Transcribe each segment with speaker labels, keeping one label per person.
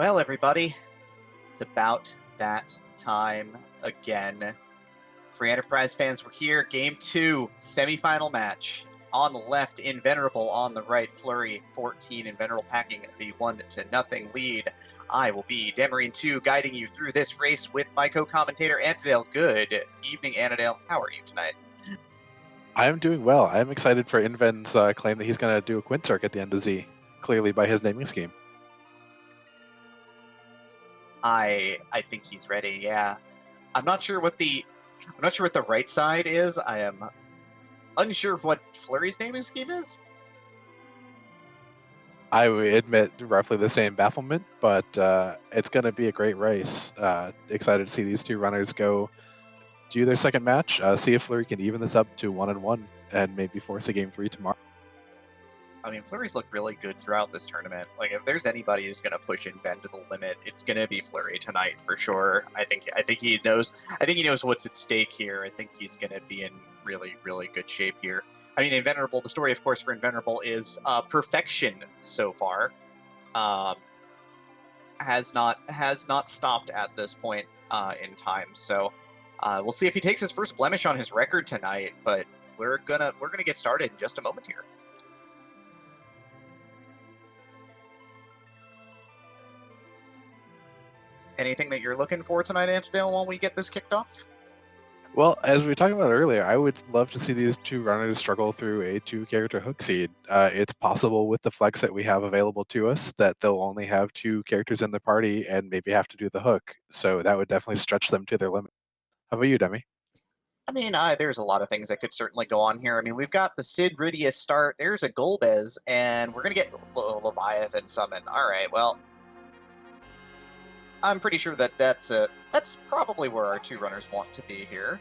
Speaker 1: Well, everybody, it's about that time again. Free Enterprise fans, we're here. Game 2, semifinal match. On the left, Invenerable. On the right, Fleury14. Invenerable packing the 1-0 lead. I will be Demarine2, guiding you through this race with my co-commentator, Antidale. Good evening, Antidale. How are you tonight?
Speaker 2: I am doing well. I am excited for Inven's claim that he's going to do a Quint Circ at the end of Z, clearly by his naming scheme.
Speaker 1: I think he's ready. Yeah, I'm not sure what the right side is. I am unsure of what Fleury's naming scheme is.
Speaker 2: I would admit roughly the same bafflement, but it's going to be a great race. Excited to see these two runners go do their second match. See if Fleury can even this up to 1-1 and maybe force a game 3 tomorrow.
Speaker 1: I mean, Fleury's looked really good throughout this tournament. Like, if there's anybody who's going to push Inven to the limit, it's going to be Fleury tonight for sure. I think he knows. I think he knows what's at stake here. I think he's going to be in really, really good shape here. I mean, Invenerable. The story, of course, for Invenerable is perfection so far. Has not stopped at this point in time. So we'll see if he takes his first blemish on his record tonight. But we're gonna get started in just a moment here. Anything that you're looking for tonight, Antidale, while we get this kicked off?
Speaker 2: Well, as we were talking about earlier, I would love to see these two runners struggle through a 2-character hook seed. It's possible with the flex that we have available to us that they'll only have 2 characters in the party and maybe have to do the hook. So that would definitely stretch them to their limit. How about you, Demi?
Speaker 1: I mean, there's a lot of things that could certainly go on here. I mean, we've got the Sid Rydia start. There's a Golbez, and we're going to get Leviathan summon. All right, well, I'm pretty sure that that's probably where our 2 runners want to be here.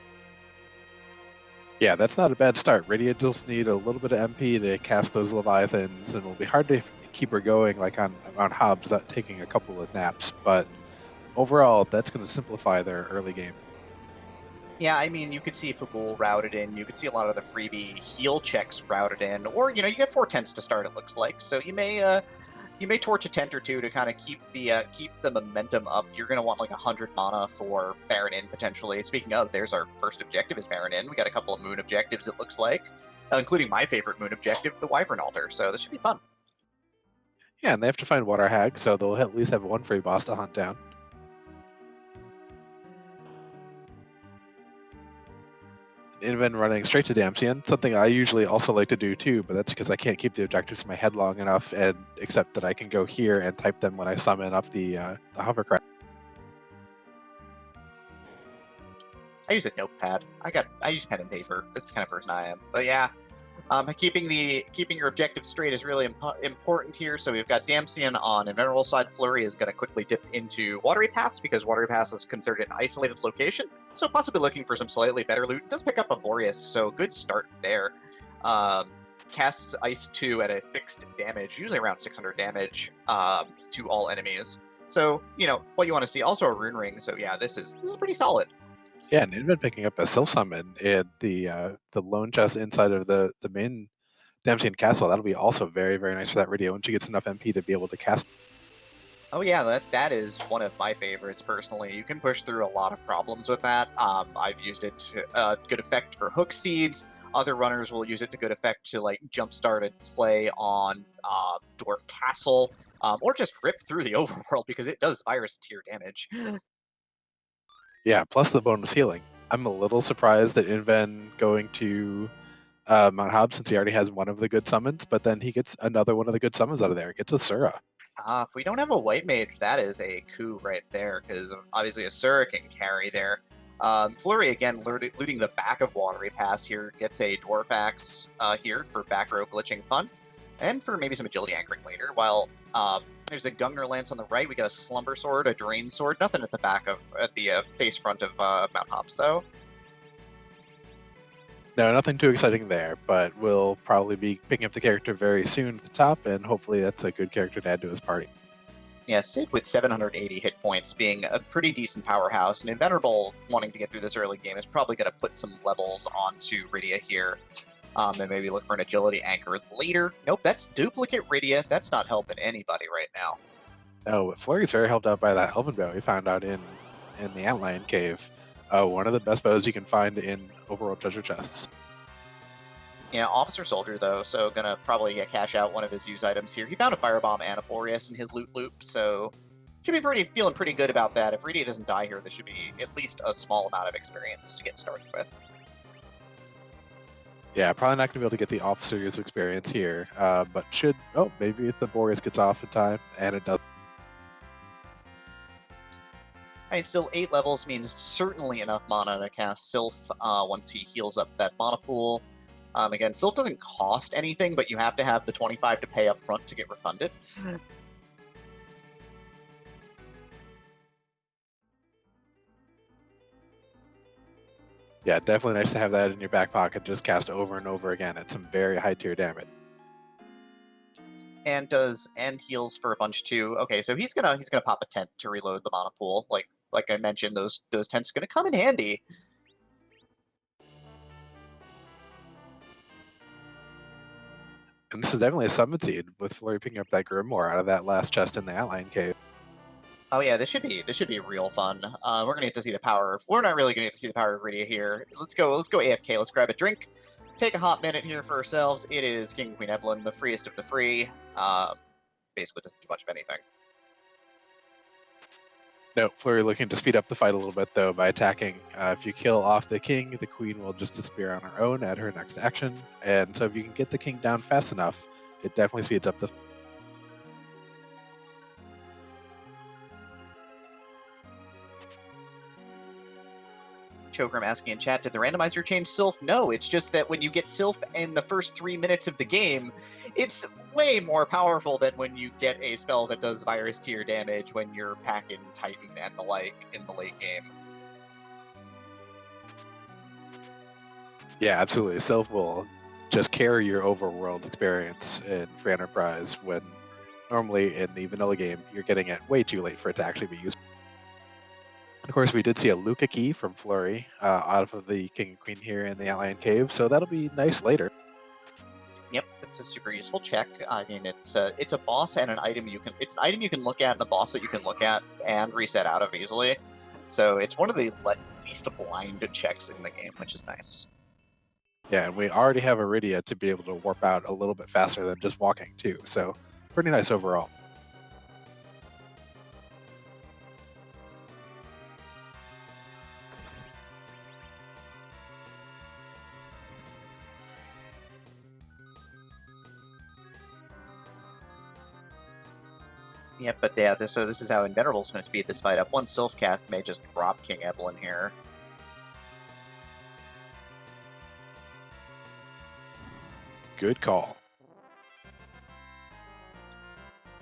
Speaker 2: Yeah, that's not a bad start. Rydia just need a little bit of MP to cast those Leviathans, and it'll be hard to keep her going like on Hobbs without taking a couple of naps. But overall, that's going to simplify their early game.
Speaker 1: Yeah, I mean, you could see Fabul routed in. You could see a lot of the freebie heal checks routed in. Or, you get 4 tents to start, it looks like. So you may torch a tent or 2 to kind of keep the momentum up. You're going to want like 100 mana for Baron in, potentially. Speaking of, there's our first objective is Baron in. We got a couple of moon objectives, it looks like. Including my favorite moon objective, the Wyvern Altar. So this should be fun.
Speaker 2: Yeah, and they have to find Water Hag, so they'll at least have 1 free boss to hunt down. Inven running straight to Damsian, something I usually also like to do too, but that's because I can't keep the objectives in my head long enough and accept that I can go here and type them when I summon up the hovercraft.
Speaker 1: I use a notepad. I use pen and paper. That's the kind of person I am. But yeah, keeping your objective straight is really important here. So we've got Damsian on Invenerable side. Fleury is going to quickly dip into Watery Pass because Watery Pass is considered an isolated location. So possibly looking for some slightly better loot. It does pick up a Boreas, so good start there. Casts Ice 2 at a fixed damage, usually around 600 damage to all enemies. So, what you want to see. Also a Rune Ring, so yeah, this is pretty solid.
Speaker 2: Yeah, and Inven picking up a Self Summon in the lone chest inside of the main Damsian castle. That'll be also very, very nice for that Rydia when she gets enough MP to be able to cast.
Speaker 1: Oh yeah, that is one of my favorites personally. You can push through a lot of problems with that. I've used it to good effect for hook seeds. Other runners will use it to good effect to like jumpstart a play on Dwarf Castle, or just rip through the overworld because it does virus tier damage.
Speaker 2: Yeah, plus the bonus healing. I'm a little surprised that Inven going to Mount Hobbs since he already has one of the good summons, but then he gets another one of the good summons out of there. It gets Asura.
Speaker 1: If we don't have a white mage, that is a coup right there, because obviously Asura can carry there. Fleury, again, looting the back of Watery Pass here, gets a Dwarf Axe here for back row glitching fun, and for maybe some agility anchoring later, while there's a Gungnir Lance on the right, we got a Slumber Sword, a Drain Sword, nothing at the face front of Mount Hobbs, though.
Speaker 2: No, nothing too exciting there, but we'll probably be picking up the character very soon at the top, and hopefully that's a good character to add to his party.
Speaker 1: Yeah, Sid with 780 hit points being a pretty decent powerhouse, and Invenerable wanting to get through this early game is probably going to put some levels onto Rydia here, and maybe look for an agility anchor later. Nope, that's duplicate Rydia. That's not helping anybody right now.
Speaker 2: No, but Flurry's very helped out by that elven bow we found out in the Antlion Cave. One of the best bows you can find in overworld treasure chests.
Speaker 1: Yeah, Officer Soldier, though, so gonna probably cash out one of his use items here. He found a Firebomb and a Boreas in his loot loop, so should be feeling pretty good about that. If Redia doesn't die here, this should be at least a small amount of experience to get started with.
Speaker 2: Yeah, probably not going to be able to get the officer's experience here, but should... Oh, maybe if the Boreas gets off in time, and it does.
Speaker 1: Alright, still 8 levels means certainly enough mana to cast Sylph once he heals up that mana pool. Again, Sylph doesn't cost anything, but you have to have the 25 to pay up front to get refunded.
Speaker 2: Yeah, definitely nice to have that in your back pocket, just cast over and over again at some very high tier damage.
Speaker 1: And heals for a bunch too. Okay, so he's gonna pop a tent to reload the mana pool. Like I mentioned, those tents gonna come in handy.
Speaker 2: And this is definitely a summon seed, with Flurry picking up that Grimoire out of that last chest in the Outline Cave.
Speaker 1: Oh yeah, this should be real fun. We're gonna get to see the power of... We're not really gonna get to see the power of Rydia here. Let's go AFK. Let's grab a drink. Take a hot minute here for ourselves. It is King and Queen Evelyn, the freest of the free. Basically doesn't do much of anything.
Speaker 2: No, Flurry looking to speed up the fight a little bit, though, by attacking. If you kill off the king, the queen will just disappear on her own at her next action. And so if you can get the king down fast enough, it definitely speeds up the...
Speaker 1: Chogrim asking in chat, did the randomizer change Sylph? No, it's just that when you get Sylph in the first 3 minutes of the game, it's way more powerful than when you get a spell that does virus tier damage when you're packing Titan and the like in the late game.
Speaker 2: Yeah, absolutely. Sylph will just carry your overworld experience in Free Enterprise when normally in the vanilla game, you're getting it way too late for it to actually be useful. Of course, we did see a Luca key from Flurry out of the King and Queen here in the Outland Cave, so that'll be nice later.
Speaker 1: Yep, it's a super useful check. I mean, it's a boss and an item you can... It's an item you can look at and a boss that you can look at and reset out of easily. So it's one of the least blind checks in the game, which is nice.
Speaker 2: Yeah, and we already have Iridia to be able to warp out a little bit faster than just walking, too, so pretty nice overall.
Speaker 1: Yep, but yeah, so this is how Invenerable's going to speed this fight up. One Sylph cast may just drop King Evelyn here.
Speaker 2: Good call.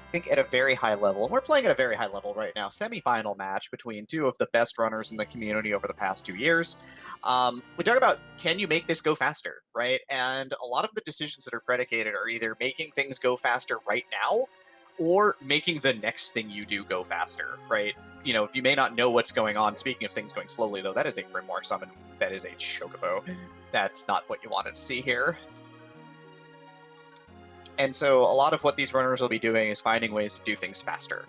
Speaker 1: I think at a very high level, and we're playing at a very high level right now, semi-final match between two of the best runners in the community over the past 2 years. We talk about, can you make this go faster, right? And a lot of the decisions that are predicated are either making things go faster right now, or making the next thing you do go faster, right? You know, if you may not know what's going on, speaking of things going slowly, though, that is a Grimoire summon, that is a Chocobo. That's not what you wanted to see here. And so a lot of what these runners will be doing is finding ways to do things faster.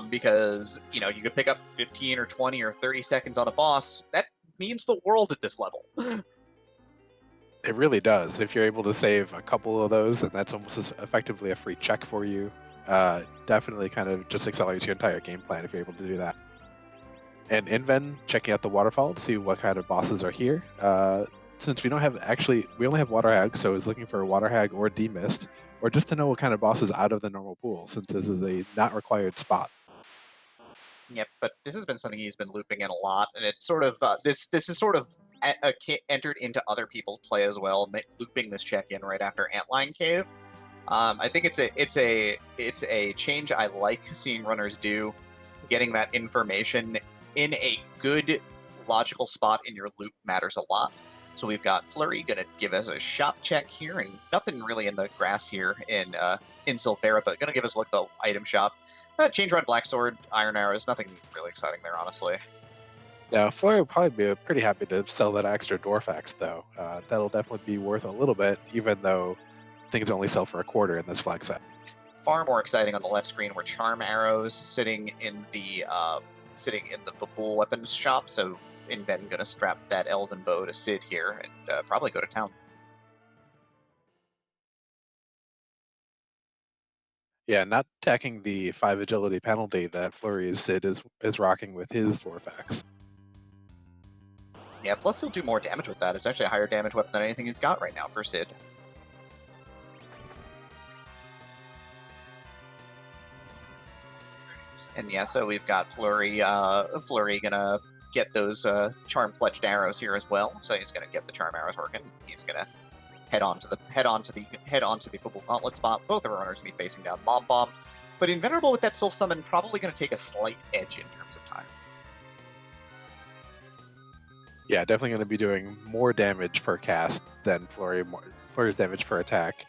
Speaker 1: Because, you know, you could pick up 15 or 20 or 30 seconds on a boss. That means the world at this level.
Speaker 2: It really does. If you're able to save a couple of those, then that's almost as effectively a free check for you. Definitely kind of just accelerates your entire game plan if you're able to do that. And Inven, checking out the waterfall to see what kind of bosses are here. Since we don't have we only have Water Hag, so I was looking for a Water Hag or Demist, or just to know what kind of bosses out of the normal pool, since this is a not required spot.
Speaker 1: Yep, but this has been something he's been looping in a lot, and it's sort of this is sort of entered into other people's play as well, looping this check-in right after Antline Cave. I think it's a change I like seeing runners do, getting that information in a good logical spot in your loop matters a lot. So we've got Flurry gonna give us a shop check here, and nothing really in the grass here in Silvera, but gonna give us a look at the item shop. Change Rod, Black Sword, Iron Arrows, nothing really exciting there, honestly.
Speaker 2: Now, Flurry will probably be pretty happy to sell that extra Dwarf Axe, though. That'll definitely be worth a little bit, even though things only sell for a quarter in this flag set.
Speaker 1: far more exciting on the left screen were charm arrows sitting in the Fabul weapons shop. So Inven gonna strap that elven bow to Sid here and probably go to town.
Speaker 2: Yeah, not attacking the 5 agility penalty that Flurry Sid is rocking with his Dwarf Axe.
Speaker 1: Yeah, plus he'll do more damage with that. It's actually a higher damage weapon than anything he's got right now for Sid. And yeah, so we've got Flurry gonna get those charm-fletched arrows here as well. So he's gonna get the charm arrows working. He's gonna head on to the Fabul Gauntlet spot. Both of our runners gonna be facing down Mob Bomb. But Invenerable with that Self Summon probably gonna take a slight edge in terms of time.
Speaker 2: Yeah, definitely going to be doing more damage per cast than Flurry's damage per attack.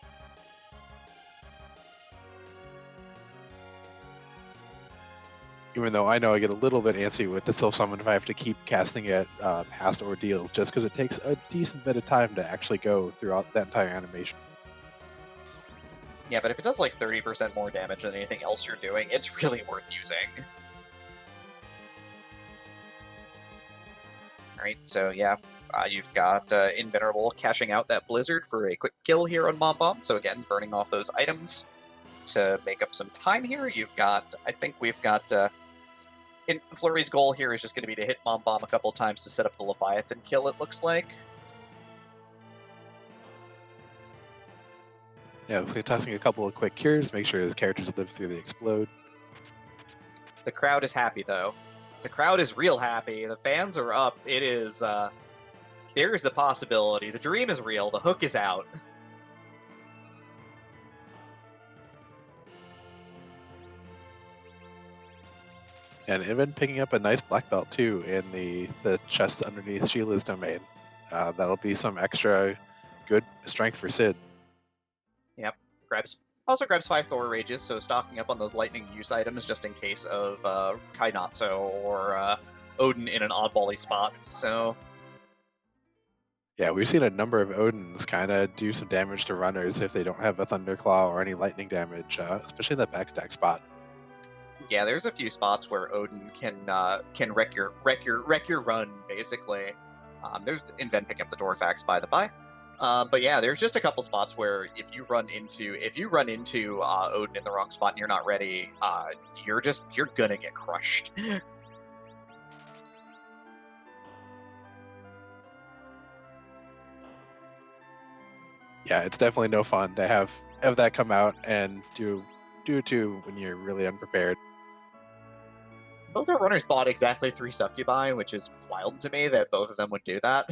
Speaker 2: Even though I know I get a little bit antsy with the Self Summon if I have to keep casting it past ordeals, just because it takes a decent bit of time to actually go throughout that entire animation.
Speaker 1: Yeah, but if it does like 30% more damage than anything else you're doing, it's really worth using. Alright, so yeah, you've got Invenerable cashing out that Blizzard for a quick kill here on Mom Bomb. So again, burning off those items to make up some time here. I think we've got, Flurry's goal here is just going to be to hit Mom Bomb a couple times to set up the Leviathan kill, it looks like.
Speaker 2: Yeah, looks like tossing a couple of quick cures, make sure his characters live through the explode.
Speaker 1: The crowd is happy, though. The crowd is real happy. The fans are up. It is, there's the possibility. The dream is real. The hook is out.
Speaker 2: And even picking up a nice black belt too in the chest underneath Sheila's domain. That'll be some extra good strength for Sid.
Speaker 1: Yep. Also grabs 5 Thor Rages, so stocking up on those lightning use items just in case of Kainatsu or Odin in an oddbally spot. So
Speaker 2: Yeah, we've seen a number of Odins kind of do some damage to runners if they don't have a Thunderclaw or any lightning damage, especially that back attack spot.
Speaker 1: yeah, there's a few spots where Odin can wreck your run basically. There's Inven picking up the Dwarf Axe by the by. But yeah, there's just a couple spots where if you run into Odin in the wrong spot and you're not ready, you're gonna get crushed.
Speaker 2: Yeah, it's definitely no fun to have that come out and do to when you're really unprepared.
Speaker 1: Both our runners bought exactly 3 Succubi, which is wild to me that both of them would do that.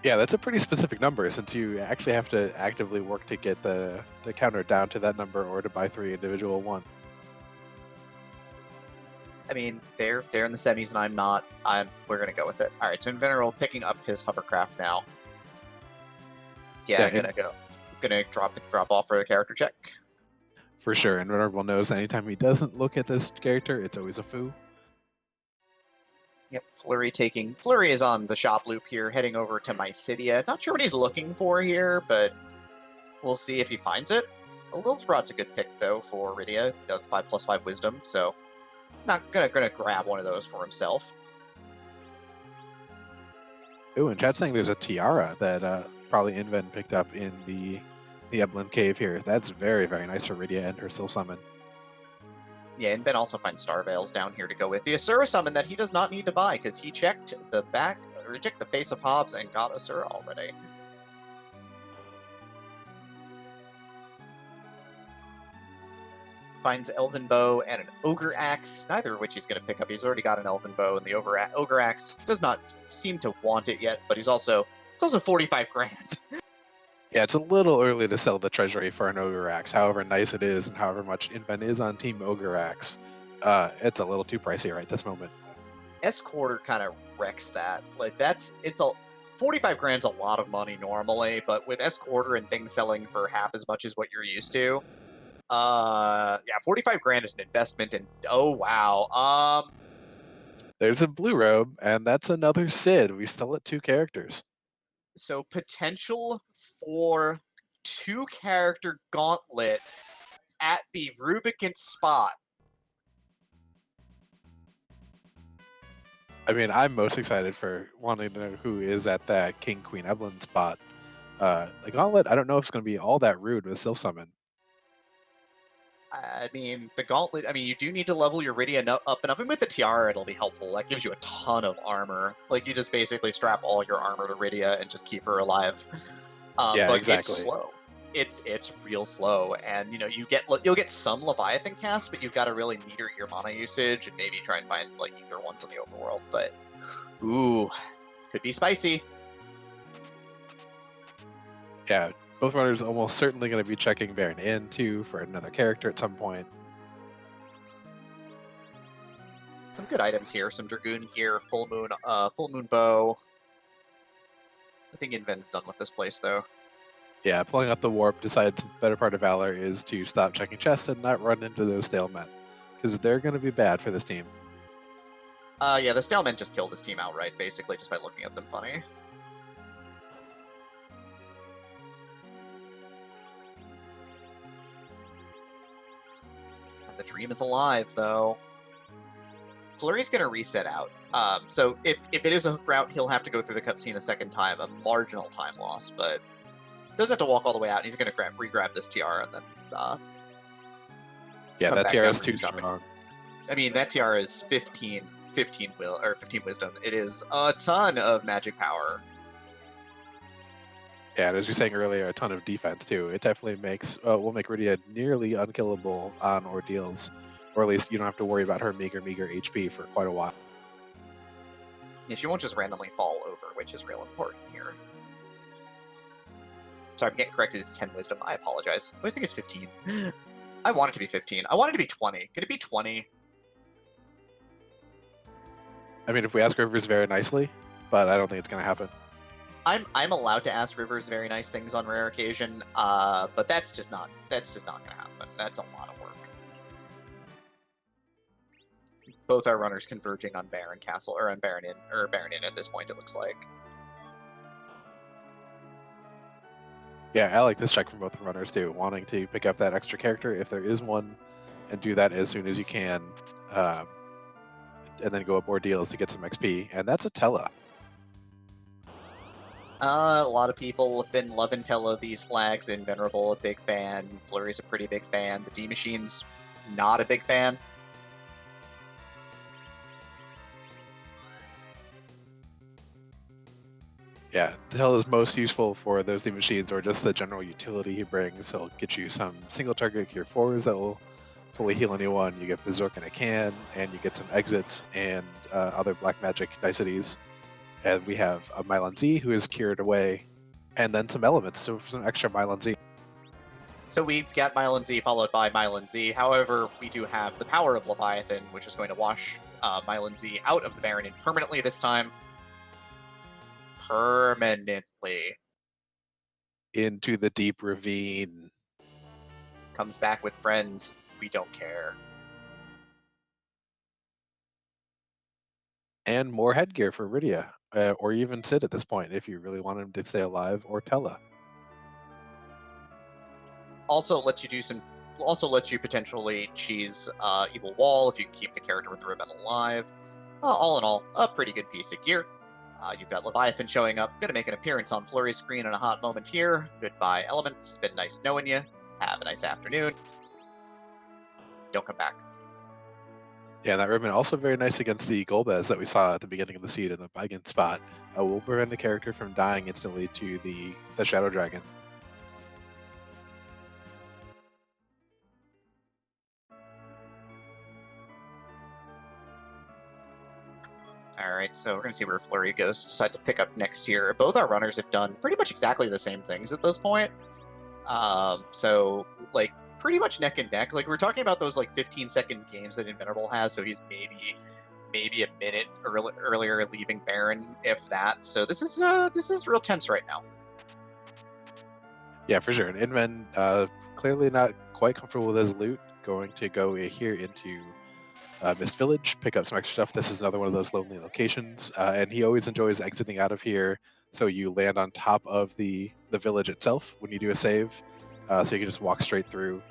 Speaker 2: Yeah, that's a pretty specific number since you actually have to actively work to get the counter down to that number or to buy 3 individual ones.
Speaker 1: I mean, they're in the semis and I'm not. We're gonna go with it. All right, so Invenerable picking up his hovercraft now. Yeah, gonna drop off for a character check.
Speaker 2: For sure, and Invenerable knows anytime he doesn't look at this character, it's always a foo.
Speaker 1: Yep, Flurry is on the shop loop here, heading over to Mysidia. Not sure what he's looking for here, but we'll see if he finds it. Lilthrod's a good pick though for Rydia, the 5+5 wisdom, so not gonna grab one of those for himself.
Speaker 2: Ooh, and chat's saying there's a tiara that probably Inven picked up in the Eblin Cave here. That's very, very nice for Rydia and her Soul Summon.
Speaker 1: Yeah, and Ben also finds Star Veils down here to go with. The Asura summon that he does not need to buy, because he checked the face of Hobbs and got Asura already. Finds Elven Bow and an Ogre Axe, neither of which he's going to pick up. He's already got an Elven Bow, and the Ogre Axe does not seem to want it yet, but it's also 45 grand.
Speaker 2: Yeah, it's a little early to sell the treasury for an Ogre Axe, however nice it is and however much Inven is on Team Ogre Axe. It's a little too pricey right this moment.
Speaker 1: S-Quarter kind of wrecks that. Like, 45 grand's a lot of money normally, but with S-Quarter and things selling for half as much as what you're used to, yeah, 45 grand is an investment, and oh wow.
Speaker 2: There's a blue robe, and that's another Sid. We still at 2 characters.
Speaker 1: So potential for 2-character gauntlet at the Rubicon spot.
Speaker 2: I mean, I'm most excited for wanting to know who is at that King Queen Evelyn spot. The Gauntlet, I don't know if it's going to be all that rude with Sylph Summon.
Speaker 1: I mean, the gauntlet, I mean, you do need to level your Rydia up enough, and with the Tiara, it'll be helpful. That gives you a ton of armor. Like, you just basically strap all your armor to Rydia and just keep her alive.
Speaker 2: Yeah,
Speaker 1: but
Speaker 2: exactly.
Speaker 1: It's slow. It's real slow, and you'll get some Leviathan cast, but you've got to really meter your mana usage and maybe try and find like ether ones in the overworld. But ooh, could be spicy.
Speaker 2: Yeah, both runners almost certainly going to be checking Baron in too for another character at some point.
Speaker 1: Some good items here. Some Dragoon gear, full moon bow. I think Inven's done with this place though.
Speaker 2: Yeah, pulling out the warp decides the better part of Valor is to stop checking chests and not run into those stalemate, because they're going to be bad for this team.
Speaker 1: Yeah, the stalemate just killed this team outright, basically, just by looking at them funny. And the dream is alive, though. Fleury's going to reset out. So if it is a hook route, he'll have to go through the cutscene a second time, a marginal time loss, but doesn't have to walk all the way out. And he's going to re-grab this tiara and then
Speaker 2: yeah,
Speaker 1: come
Speaker 2: that
Speaker 1: back
Speaker 2: tiara
Speaker 1: down
Speaker 2: is
Speaker 1: for
Speaker 2: too
Speaker 1: reshopping.
Speaker 2: strong.
Speaker 1: I mean, that tiara is 15 wisdom. It is a ton of magic power.
Speaker 2: Yeah, and as you were saying earlier, a ton of defense too. It definitely will make Rydia nearly unkillable on ordeals, or at least you don't have to worry about her meager HP for quite a while.
Speaker 1: Yeah, she won't just randomly fall over, which is real important here. Sorry, I'm getting corrected. It's 10 wisdom. I apologize. I always think it's 15. I want it to be 15. I want it to be 20. Could it be 20?
Speaker 2: I mean, if we ask Rivers very nicely, but I don't think it's going to happen.
Speaker 1: I'm allowed to ask Rivers very nice things on rare occasion, but that's just not going to happen. That's a lot of work. Both our runners converging on Baron Castle or on Baron Inn at this point. It looks like.
Speaker 2: Yeah, I like this check from both runners too, wanting to pick up that extra character if there is one, and do that as soon as you can, and then go up ordeals to get some XP, and that's a Tella.
Speaker 1: A lot of people have been loving Tella these flags. Invenerable, a big fan. Fleury's a pretty big fan. The D Machine's not a big fan.
Speaker 2: Yeah, Tella is most useful for those D Machines or just the general utility he brings. He'll get you some single target Gear 4s that will fully heal anyone. You get Berserk in a can, and you get some exits and other black magic niceties. And we have a Mylan Z who is cured away, and then some elements, so some extra Mylan Z.
Speaker 1: So we've got Mylan Z followed by Mylan Z. However, we do have the power of Leviathan, which is going to wash Mylan Z out of the Baron Inn permanently this time. Permanently.
Speaker 2: Into the deep ravine.
Speaker 1: Comes back with friends. We don't care.
Speaker 2: And more headgear for Rydia, or even Sid at this point, if you really want him to stay alive, or Tella.
Speaker 1: Also lets you potentially cheese Evil Wall if you can keep the character with the ribbon alive. All in all, a pretty good piece of gear. You've got Leviathan showing up, gonna make an appearance on Fleury's screen in a hot moment here. Goodbye, Elements. Been nice knowing you. Have a nice afternoon. Don't come back.
Speaker 2: Yeah, that ribbon also very nice against the Golbez that we saw at the beginning of the seed in the Baigan spot. Will prevent the character from dying instantly to the Shadow Dragon.
Speaker 1: Alright, so we're going to see where Fleury goes. Decide to pick up next here. Both our runners have done pretty much exactly the same things at this point. So, like, pretty much neck and neck. Like, we're talking about those, like, 15-second games that Invenerable has, so he's maybe a minute earlier leaving Baron, if that. So this is real tense right now.
Speaker 2: Yeah, for sure. And Inven, clearly not quite comfortable with his loot. Going to go here into Mist Village, pick up some extra stuff. This is another one of those lonely locations, and he always enjoys exiting out of here, So you land on top of the village itself when you do a save. So you can just walk straight through,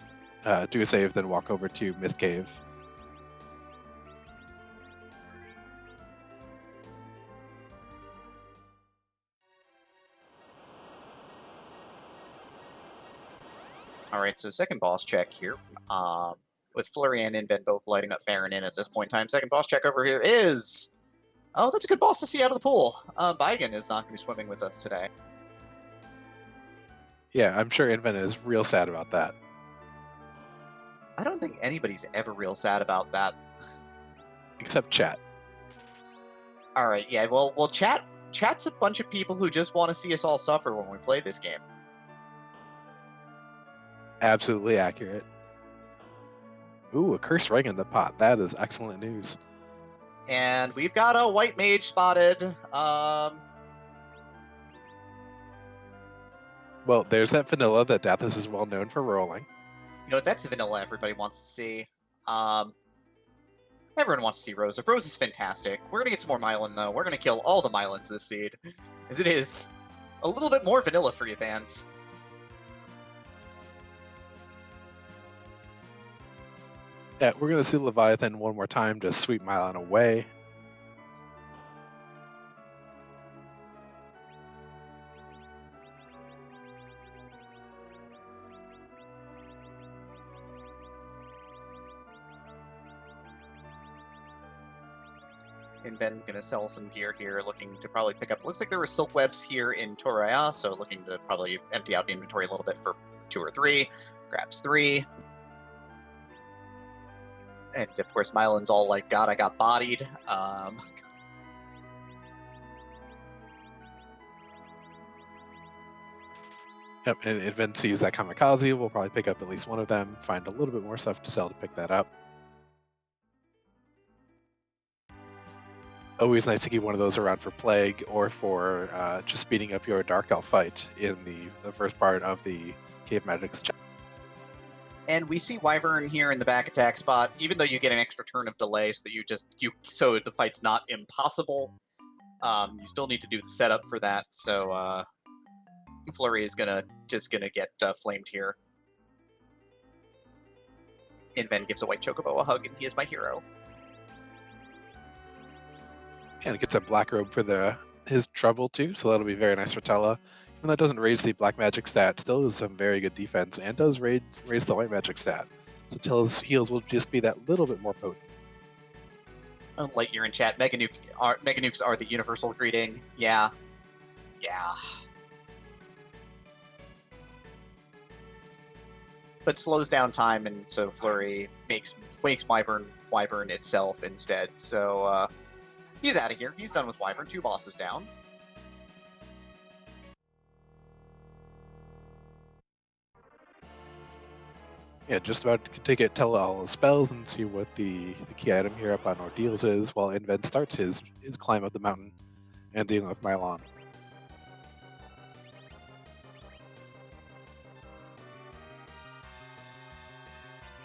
Speaker 2: do a save, then walk over to Mist Cave.
Speaker 1: All right, so second boss check here. With Flurry and Invent both lighting up Farron in at this point in time. Second boss check over here is... Oh, that's a good boss to see out of the pool. Baigan is not going to be swimming with us today.
Speaker 2: Yeah, I'm sure Invent is real sad about that.
Speaker 1: I don't think anybody's ever real sad about that.
Speaker 2: Except chat.
Speaker 1: All right, yeah, well, chat's a bunch of people who just want to see us all suffer when we play this game.
Speaker 2: Absolutely accurate. Ooh, a cursed ring in the pot. That is excellent news.
Speaker 1: And we've got a white mage spotted.
Speaker 2: Well, there's that vanilla that Dathis is well known for rolling.
Speaker 1: You know, that's the vanilla everybody wants to see. Everyone wants to see Rosa. Rose is fantastic. We're going to get some more Mylan, though. We're going to kill all the Mylans this seed, as it is a little bit more vanilla for you fans.
Speaker 2: Yeah, we're going to see Leviathan one more time to sweep Mylan away.
Speaker 1: And then going to sell some gear here, looking to probably pick up... Looks like there were silk webs here in Toraya, so looking to probably empty out the inventory a little bit for 2 or 3. Grabs 3. And, of course, Mylan's all like, God, I got bodied.
Speaker 2: Yep, and Invent sees that Kamikaze. We'll probably pick up at least one of them, find a little bit more stuff to sell to pick that up. Always nice to keep one of those around for Plague or for just speeding up your Dark Elf fight in the first part of the Cave Magic's chapter.
Speaker 1: And we see Wyvern here in the back attack spot, even though you get an extra turn of delay so that so the fight's not impossible. You still need to do the setup for that, so Flurry is just gonna get flamed here. Inven gives a white chocobo a hug, and he is my hero.
Speaker 2: And it gets a black robe for his trouble too, so that'll be very nice for Tella. Even though it doesn't raise the black magic stat, still is some very good defense, and does raise the white magic stat. So Tella's heals will just be that little bit more potent.
Speaker 1: Lightyear in chat, Mega Nukes are the universal greeting. Yeah. Yeah. But slows down time, and so Flurry wakes Wyvern itself instead. So he's out of here. He's done with Wyvern. 2 bosses down.
Speaker 2: Yeah, just about to get Tella all his spells and see what the key item here up on Ordeals is, while Invent starts his climb up the mountain and dealing with Mylan.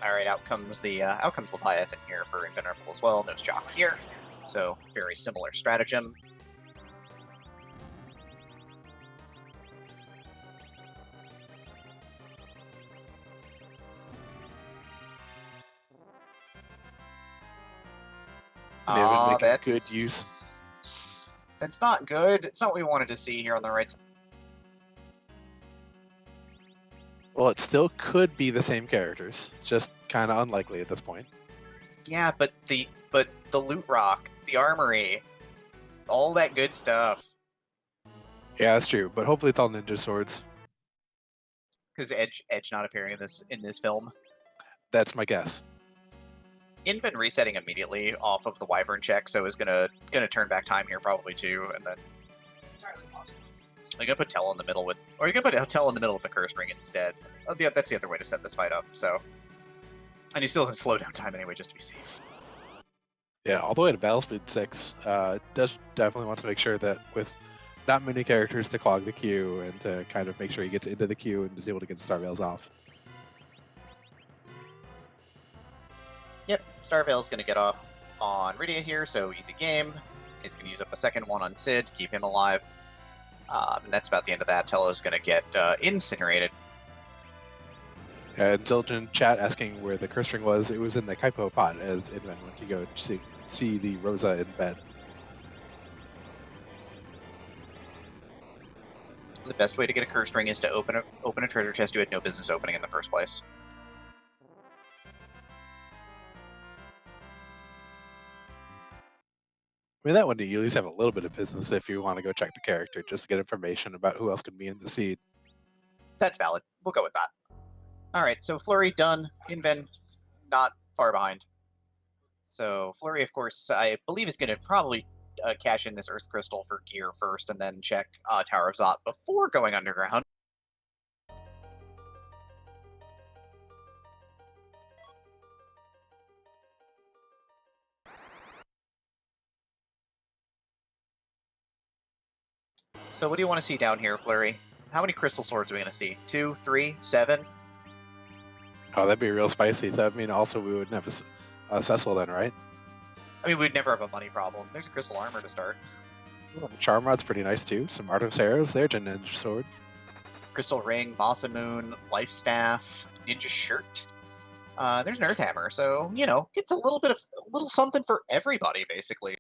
Speaker 1: All right, out comes Leviathan here for Invenerable as well. No Jock here, so very similar stratagem.
Speaker 2: That's good use.
Speaker 1: That's not good. It's not what we wanted to see here on the right side.
Speaker 2: Well, it still could be the same characters. It's just kind of unlikely at this point.
Speaker 1: Yeah, but the loot rock, the armory, all that good stuff.
Speaker 2: Yeah, that's true. But hopefully it's all ninja swords.
Speaker 1: Because Edge not appearing in this film.
Speaker 2: That's my guess.
Speaker 1: Inven resetting immediately off of the Wyvern check, so is gonna turn back time here probably too, and then it's entirely possible. Are you gonna put Tell in the middle with, or are you gonna put Tell in the middle with the Curse Ring instead? Oh, that's the other way to set this fight up. So, and you still can slow down time anyway, just to be safe.
Speaker 2: Yeah, all the way to battle speed 6. Does definitely wants to make sure that with not many characters to clog the queue and to kind of make sure he gets into the queue and is able to get Starveils off.
Speaker 1: Yep, Starveil's going to get up on Rydia here, so easy game. He's going to use up a second one on Sid to keep him alive. And that's about the end of that. Tella's going to get incinerated.
Speaker 2: And Zildjian chat asking where the curse ring was. It was in the Kaipo pot as Inven went to go see the Rosa in bed.
Speaker 1: The best way to get a cursed ring is to open a treasure chest you had no business opening in the first place.
Speaker 2: I mean, that one you at least have a little bit of business if you want to go check the character, just to get information about who else could be in the seed.
Speaker 1: That's valid. We'll go with that. All right, so Fleury done. Inven not far behind. So Fleury, of course, I believe is going to probably cash in this Earth Crystal for gear first, and then check Tower of Zot before going underground. So what do you want to see down here, Fleury? How many crystal swords are we going to see? 2, 3, 7?
Speaker 2: Oh, that'd be real spicy. So, I mean, also we wouldn't have a Cecil then, right?
Speaker 1: I mean, we'd never have a money problem. There's a crystal armor to start.
Speaker 2: Well, Charm Rod's pretty nice too. Some Artemis arrows. There's a ninja sword.
Speaker 1: Crystal ring, Moon, life staff, ninja shirt. There's an earth hammer, so you know, it's a little something for everybody, basically.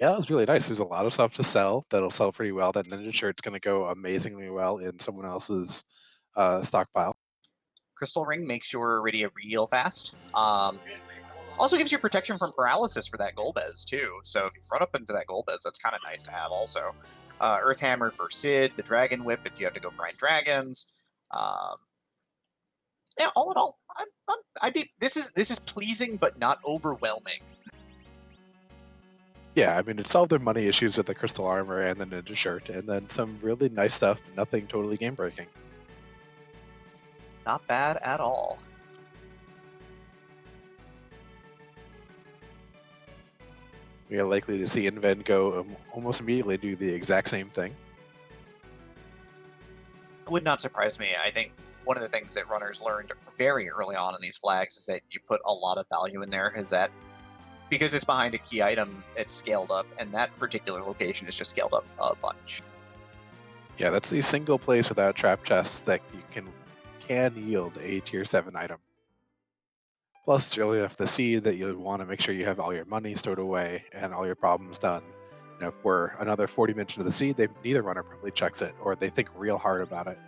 Speaker 2: Yeah, it was really nice. There's a lot of stuff to sell that'll sell pretty well. That ninja shirt's going to go amazingly well in someone else's stockpile.
Speaker 1: Crystal ring makes your Iridia real fast. Also gives you protection from paralysis for that Golbez too. So if you run up into that Golbez, that's kind of nice to have. Also, Earth Hammer for Sid, the Dragon Whip if you have to go grind dragons. Yeah, all in all, this is pleasing but not overwhelming.
Speaker 2: Yeah, I mean, it solved their money issues with the crystal armor and the ninja shirt, and then some really nice stuff. Nothing totally game breaking.
Speaker 1: Not bad at all.
Speaker 2: We are likely to see Inven go almost immediately do the exact same thing.
Speaker 1: It would not surprise me. I think one of the things that runners learned very early on in these flags is that you put a lot of value in there. Is that because it's behind a key item, it's scaled up, and that particular location is just scaled up a bunch.
Speaker 2: Yeah, that's the single place without trap chests that you can yield a tier 7 item. Plus, it's early enough to see that you want to make sure you have all your money stored away and all your problems done. You know, if we're another 40 minutes into the seed, neither runner probably checks it, or they think real hard about it.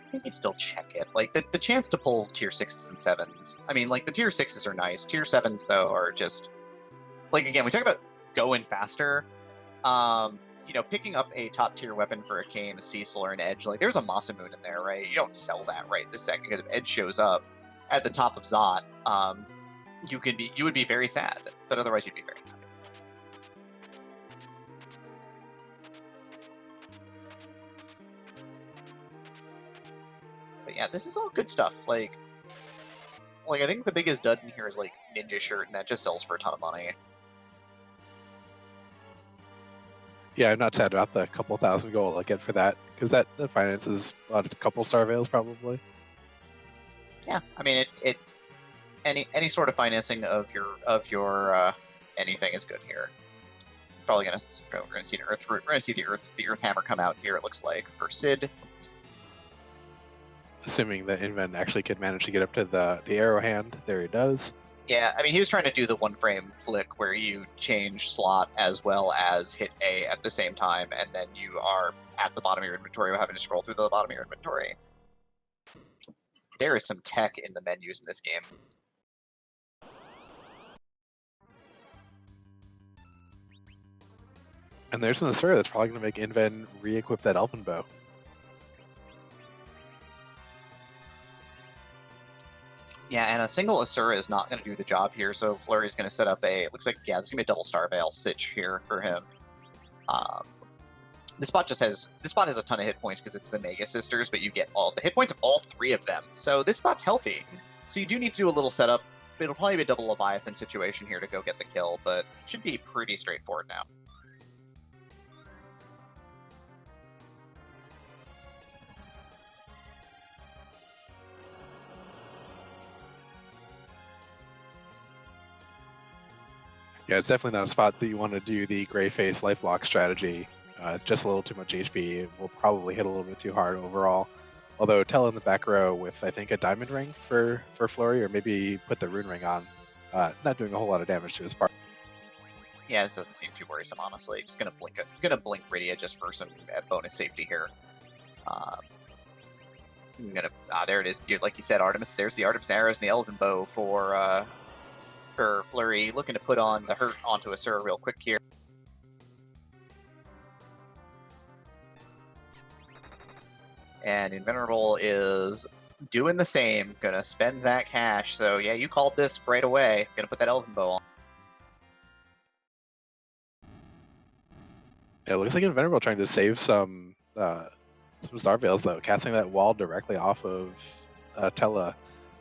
Speaker 1: I think you still check it. Like, the chance to pull tier 6s and 7s. I mean, like, the tier 6s are nice. Tier 7s, though, are just... Like, again, we talk about going faster. You know, picking up a top-tier weapon for a Kane, a Cecil, or an Edge, like, there's a Moon in there, right? You don't sell that right this second, because if Edge shows up at the top of Zot, you would be very sad, but otherwise you'd be very happy. But yeah, this is all good stuff. Like I think the biggest dud in here is like Ninja Shirt, and that just sells for a ton of money.
Speaker 2: Yeah, I'm not sad about the couple thousand gold I get for that, because that finances a couple star veils probably.
Speaker 1: Yeah, I mean any sort of financing of your anything is good here. Probably gonna we're gonna see the earth hammer come out here. It looks like for Sid.
Speaker 2: Assuming that Inven actually could manage to get up to the arrow hand, there he does.
Speaker 1: Yeah, I mean, he was trying to do the one-frame flick where you change slot as well as hit A at the same time, and then you are at the bottom of your inventory without having to scroll through the bottom of your inventory. There is some tech in the menus in this game.
Speaker 2: And there's an Asura that's probably going to make Inven re-equip that Elven Bow.
Speaker 1: Yeah, and a single Asura is not going to do the job here, so Fleury's going to set up it looks like, yeah, this is going to be a double Star Veil Sitch here for him. This spot has a ton of hit points because it's the Mega Sisters, but you get all the hit points of all 3 of them. So this spot's healthy. So you do need to do a little setup. It'll probably be a double Leviathan situation here to go get the kill, but should be pretty straightforward now.
Speaker 2: Yeah, it's definitely not a spot that you want to do the Gray Face Lifelock strategy Just a little too much HP. Will probably hit a little bit too hard overall. Although Tell in the back row with, I think, a diamond ring for Flurry, or maybe put the rune ring on. Not doing a whole lot of damage to his part.
Speaker 1: Yeah, this doesn't seem too worrisome, honestly. Just gonna blink Rydia just for some bonus safety here. I'm gonna there it is. Like you said, Artemis. There's the Artemis arrows and the Elven bow for Flurry, looking to put on the hurt onto Asura real quick here. And Invenerable is doing the same. Gonna spend that cash. So yeah, you called this right away. Gonna put that Elven bow on.
Speaker 2: It looks like Invenerable trying to save some Star Veils, though. Casting that wall directly off of Tella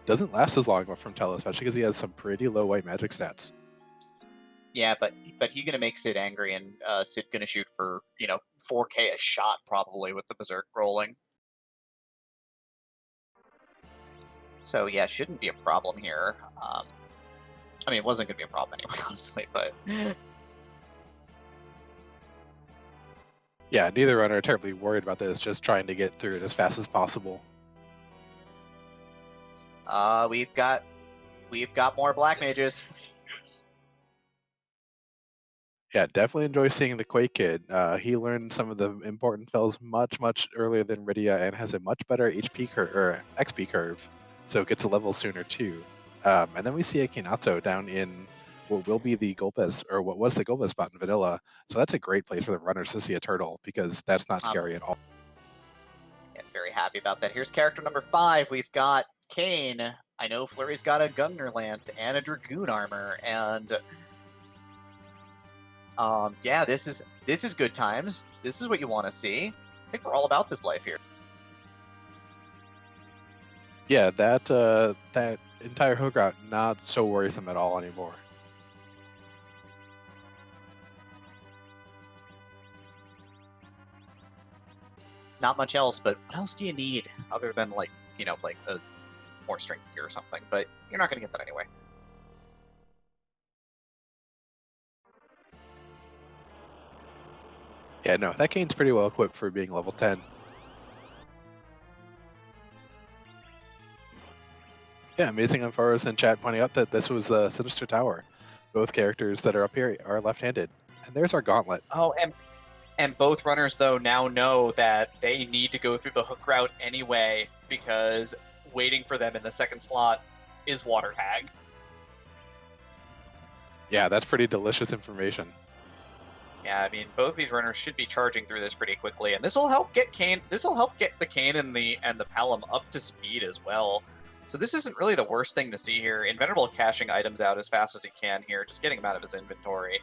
Speaker 2: doesn't last as long from Tella, especially because he has some pretty low white magic stats.
Speaker 1: Yeah, but he's gonna make Sid angry, and Sid gonna shoot for 4K a shot probably with the Berserk rolling. So yeah, shouldn't be a problem here. I mean, it wasn't gonna be a problem anyway, honestly, but.
Speaker 2: Yeah, neither runner are terribly worried about this, just trying to get through it as fast as possible.
Speaker 1: We've got more black mages.
Speaker 2: Yeah, definitely enjoy seeing the Quake Kid. He learned some of the important spells much earlier than Rydia and has a much better HP curve or XP curve, so gets a level sooner too. And then we see a Kinatsu down in what will be the Golbez, or what was the Golbez spot in Vanilla. So that's a great place for the runners to see a turtle, because that's not scary at all.
Speaker 1: Yeah, very happy about that. Here's character number 5. We've got Kane. I know Flurry's got a Gungnir Lance and a Dragoon armor, and yeah, this is good times. This is what you want to see. I think we're all about this life here.
Speaker 2: Yeah, that entire hook route, not so worrisome at all anymore.
Speaker 1: Not much else, but what else do you need other than like a more strength gear or something? But you're not going to get that anyway.
Speaker 2: Yeah, no, that Kane's pretty well equipped for being level 10. Yeah, amazing on Faros in chat pointing out that this was a Sinister Tower. Both characters that are up here are left-handed. And there's our Gauntlet.
Speaker 1: Oh, and both runners, though, now know that they need to go through the hook route anyway, because waiting for them in the second slot is Water Hag.
Speaker 2: Yeah, that's pretty delicious information.
Speaker 1: Yeah, I mean, both these runners should be charging through this pretty quickly, and this will help get Kane. This will help get the Kane and the Palom up to speed as well. So this isn't really the worst thing to see here. Invenerable cashing items out as fast as he can here, just getting them out of his inventory.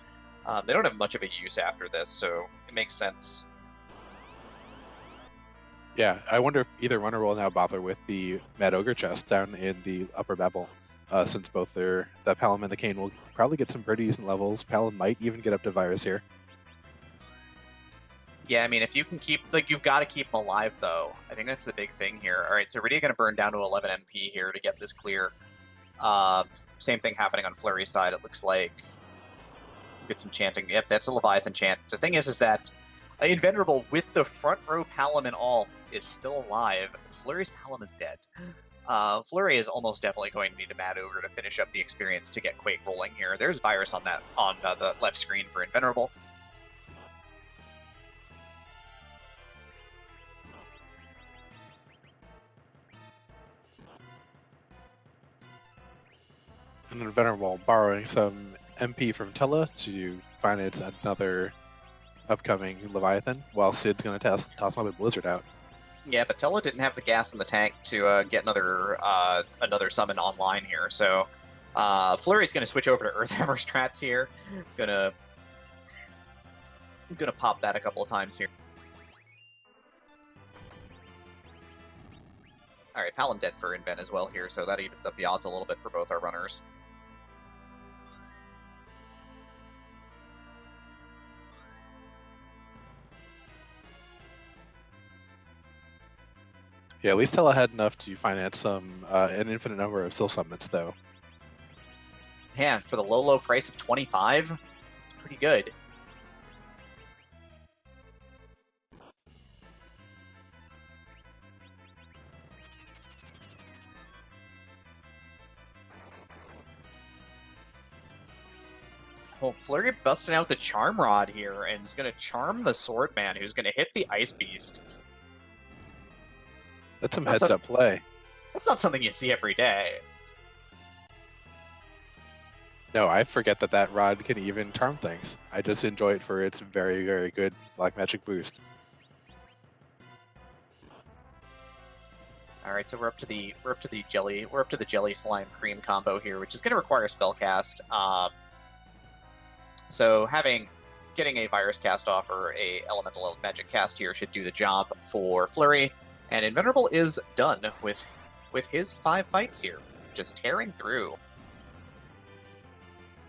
Speaker 1: They don't have much of a use after this, so it makes sense.
Speaker 2: Yeah, I wonder if either runner will now bother with the Mad Ogre chest down in the upper Babel, since both the Palom and the Kane will probably get some pretty decent levels. Palom might even get up to Virus here.
Speaker 1: Yeah, I mean, if you can keep, you've got to keep them alive, though. I think that's the big thing here. All right, so Rydia going to burn down to 11 MP here to get this clear. Same thing happening on Flurry's side, it looks like. Get some chanting. Yep, that's a Leviathan chant. The thing is that Invenerable, with the front row Palom and all, is still alive. Flurry's Palom is dead. Flurry is almost definitely going to need a Mad Ogre to finish up the experience to get Quake rolling here. There's Virus on the left screen for Invenerable.
Speaker 2: And then Venerable borrowing some MP from Tella to finance another upcoming Leviathan, while Sid's going to toss another Blizzard out.
Speaker 1: Yeah, but Tella didn't have the gas in the tank to get another summon online here, so Flurry's going to switch over to Earthhammer strats here. Gonna pop that a couple of times here. All right, Palom dead for Inven as well here, so that evens up the odds a little bit for both our runners.
Speaker 2: Yeah, at least Tella had enough to finance an infinite number of Sil summons, though.
Speaker 1: Man, for the low price of 25, it's pretty good. Oh, Fleury busting out the Charm Rod here, and is going to charm the Swordman, who's going to hit the Ice Beast.
Speaker 2: That's some heads-up play.
Speaker 1: That's not something you see every day.
Speaker 2: No, I forget that that rod can even charm things. I just enjoy it for its very, very good black magic boost.
Speaker 1: All right, so we're up to the jelly slime cream combo here, which is going to require a spell cast. So getting a virus cast off or a elemental magic cast here should do the job for Fleury, and Invenerable is done with his 5 fights here, just tearing through.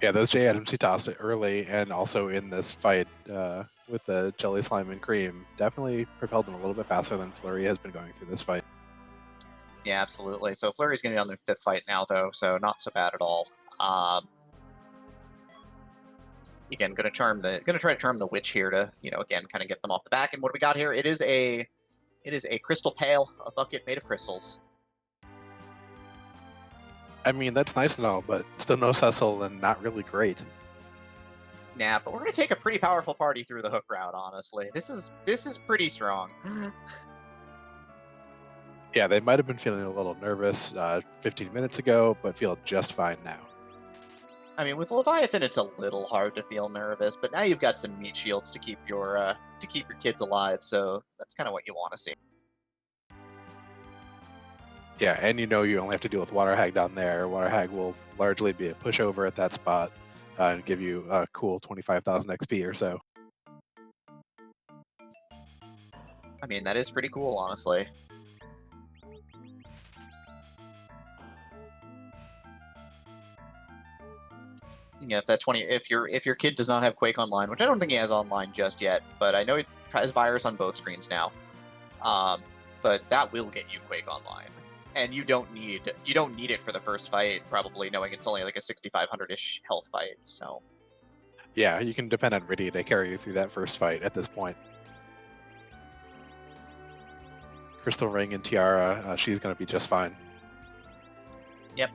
Speaker 2: Yeah, those J items he tossed it early, and also in this fight with the jelly slime and cream definitely propelled him a little bit faster than Fleury has been going through this fight.
Speaker 1: Yeah, absolutely. So Fleury's going to be on their 5th fight now, though, so not so bad at all. Again, going to try to charm the witch here to, again, kind of get them off the back. And what do we got here? It is a crystal pail, a bucket made of crystals.
Speaker 2: I mean, that's nice and all, but still no Cecil and not really great.
Speaker 1: Nah, but we're going to take a pretty powerful party through the hook route, honestly. This is pretty strong.
Speaker 2: Yeah, they might have been feeling a little nervous 15 minutes ago, but feel just fine now.
Speaker 1: I mean, with Leviathan, it's a little hard to feel nervous, but now you've got some meat shields to keep your kids alive, so that's kind of what you want to see.
Speaker 2: Yeah, and you only have to deal with Water Hag down there. Water Hag will largely be a pushover at that spot and give you a cool 25,000 XP or so.
Speaker 1: I mean, that is pretty cool, honestly. Yeah, if your kid does not have Quake Online, which I don't think he has online just yet, but I know he has virus on both screens now. But that will get you Quake Online, and you don't need it for the first fight, probably knowing it's only like a 6,500-ish health fight. So
Speaker 2: yeah, you can depend on Riddy to carry you through that first fight at this point. Crystal Ring and Tiara, she's going to be just fine.
Speaker 1: Yep.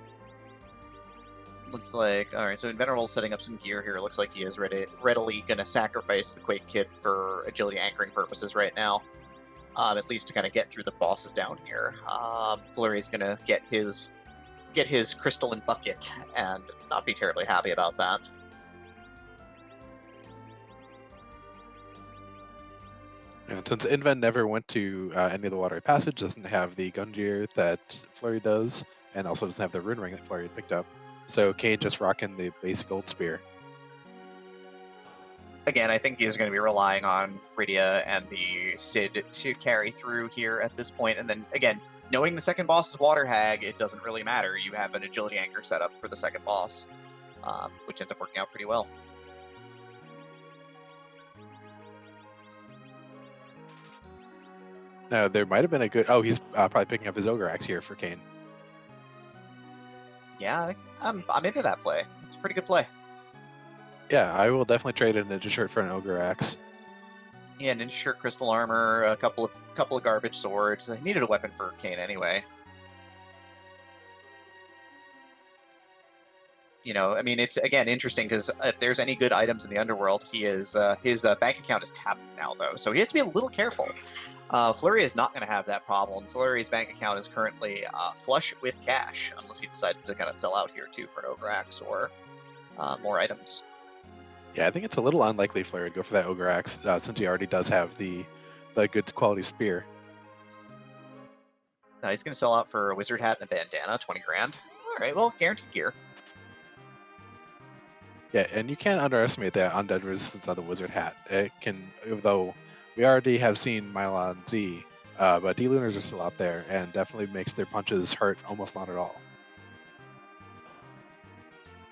Speaker 1: Looks like, alright, so Invenerable's setting up some gear here. It looks like he is readily going to sacrifice the Quake Kit for agility anchoring purposes right now. At least to kind of get through the bosses down here. Fleury's going to get his crystalline bucket and not be terribly happy about that.
Speaker 2: And since Inven never went to any of the Watery Passage, doesn't have the gun gear that Fleury does, and also doesn't have the rune ring that Fleury had picked up. So Kane just rocking the basic gold spear.
Speaker 1: Again, I think he's going to be relying on Rydia and the Cid to carry through here at this point. And then, again, knowing the second boss is Water Hag, it doesn't really matter. You have an agility anchor set up for the second boss, which ends up working out pretty well.
Speaker 2: No, there might have been a good... Oh, he's probably picking up his Ogre Axe here for Kane.
Speaker 1: Yeah, I'm into that play. It's a pretty good play.
Speaker 2: Yeah, I will definitely trade a Ninja Shirt for an Ogre Axe.
Speaker 1: Yeah, Ninja Shirt, Crystal Armor, a couple of garbage swords. I needed a weapon for Kane anyway. I mean, it's, again, interesting, because if there's any good items in the Underworld, his bank account is tapped now, though, so he has to be a little careful. Fleury is not going to have that problem. Fleury's bank account is currently flush with cash, unless he decides to kind of sell out here, too, for an Ogre Axe or more items.
Speaker 2: Yeah, I think it's a little unlikely Fleury would go for that Ogre Axe, since he already does have the good quality spear.
Speaker 1: No, he's going to sell out for a wizard hat and a bandana, 20 grand. All right, well, guaranteed gear.
Speaker 2: Yeah, and you can't underestimate that undead resistance on the wizard hat. It can, though we already have seen Mylon Z, but D-Lunars are still out there, and definitely makes their punches hurt almost not at all.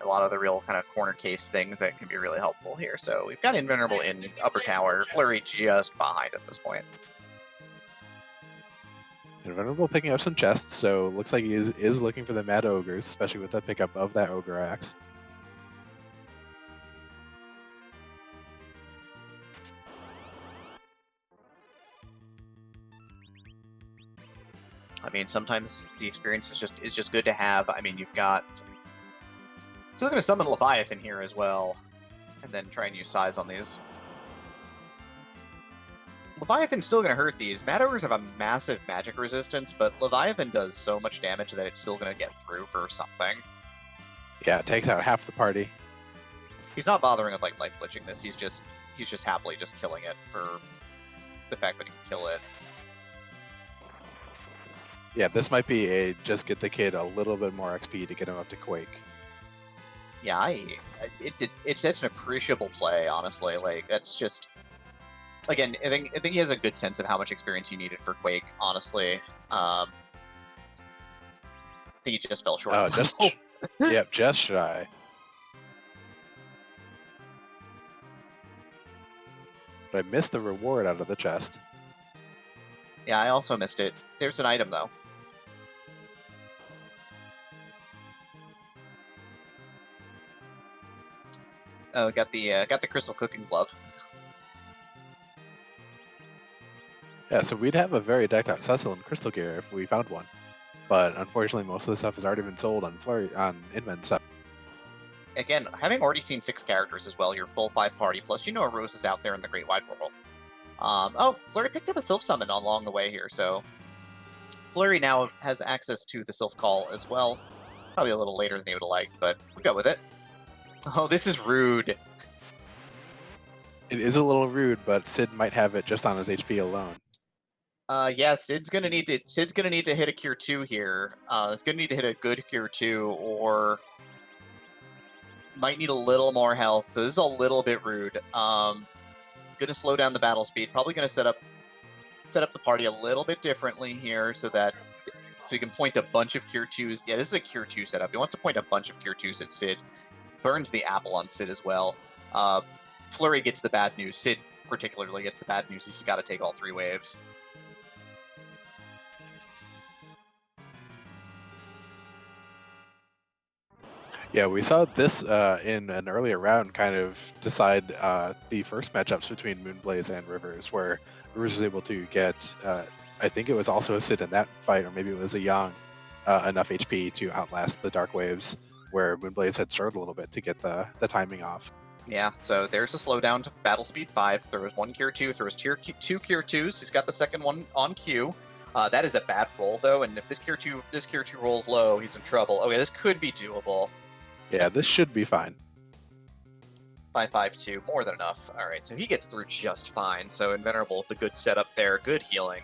Speaker 1: A lot of the real kind of corner case things that can be really helpful here. So we've got Invenerable in upper tower, Fleury just behind at this point.
Speaker 2: Invenerable picking up some chests, so looks like he is looking for the Mad Ogres, especially with the pickup of that Ogre Axe.
Speaker 1: I mean, sometimes the experience is just good to have. I mean, you've got... Still going to summon Leviathan here as well. and then try and use size on these. Leviathan's still going to hurt these. Mad Ogres have a massive magic resistance, but Leviathan does so much damage that it's still going to get through for something.
Speaker 2: Yeah, it takes out half the party.
Speaker 1: He's not bothering with like life glitching this. He's just happily just killing it for the fact that he can kill it.
Speaker 2: Yeah, this might be a just get the kid a little bit more XP to get him up to Quake.
Speaker 1: Yeah, it's an appreciable play, honestly. Like that's just. Again, I think he has a good sense of how much experience he needed for Quake, honestly. I think he just fell short.
Speaker 2: Oh, yep, just shy. But I missed the reward out of the chest.
Speaker 1: Yeah, I also missed it. There's an item, though. Oh, got the crystal cooking glove.
Speaker 2: Yeah, so we'd have a very decked out Cecil in crystal gear if we found one. But unfortunately, most of the stuff has already been sold on Inven stuff.
Speaker 1: Again, having already seen 6 characters as well, your full 5 party, plus you know a Rose is out there in the Great Wide World. Oh, Fleury picked up a Sylph Summon along the way here, so Fleury now has access to the Sylph Call as well. Probably a little later than he would have liked, but we'll go with it. Oh, this is rude.
Speaker 2: It is a little rude, but Sid might have it just on his HP alone.
Speaker 1: Yeah, Sid's gonna need to hit a Cure 2 here. It's gonna need to hit a good Cure 2, or might need a little more health. So this is a little bit rude. Gonna slow down the battle speed. Probably gonna set up the party a little bit differently here, so you can point a bunch of Cure 2s. Yeah, this is a Cure 2 setup. He wants to point a bunch of Cure 2s at Sid. Burns the apple on Sid as well. Fleury gets the bad news. Sid particularly gets the bad news. He's got to take all 3 waves.
Speaker 2: Yeah, we saw this in an earlier round kind of decide the first matchups between Moonblaze and Rivers, where Rivers was able to get, I think it was also a Sid in that fight, or maybe it was a Yang, enough HP to outlast the Dark Waves, where Moonblaze had struggled a little bit to get the timing off.
Speaker 1: Yeah, so there's a slowdown to battle speed 5. There was 1 Cure 2, there was 2 Cure 2s. He's got the second one on Q. That is a bad roll, though, and if this Cure 2 rolls low, he's in trouble. Okay, this could be doable.
Speaker 2: Yeah, this should be fine.
Speaker 1: 5-5-2, more than enough. Alright, so he gets through just fine. So Invenerable, the good setup there, good healing.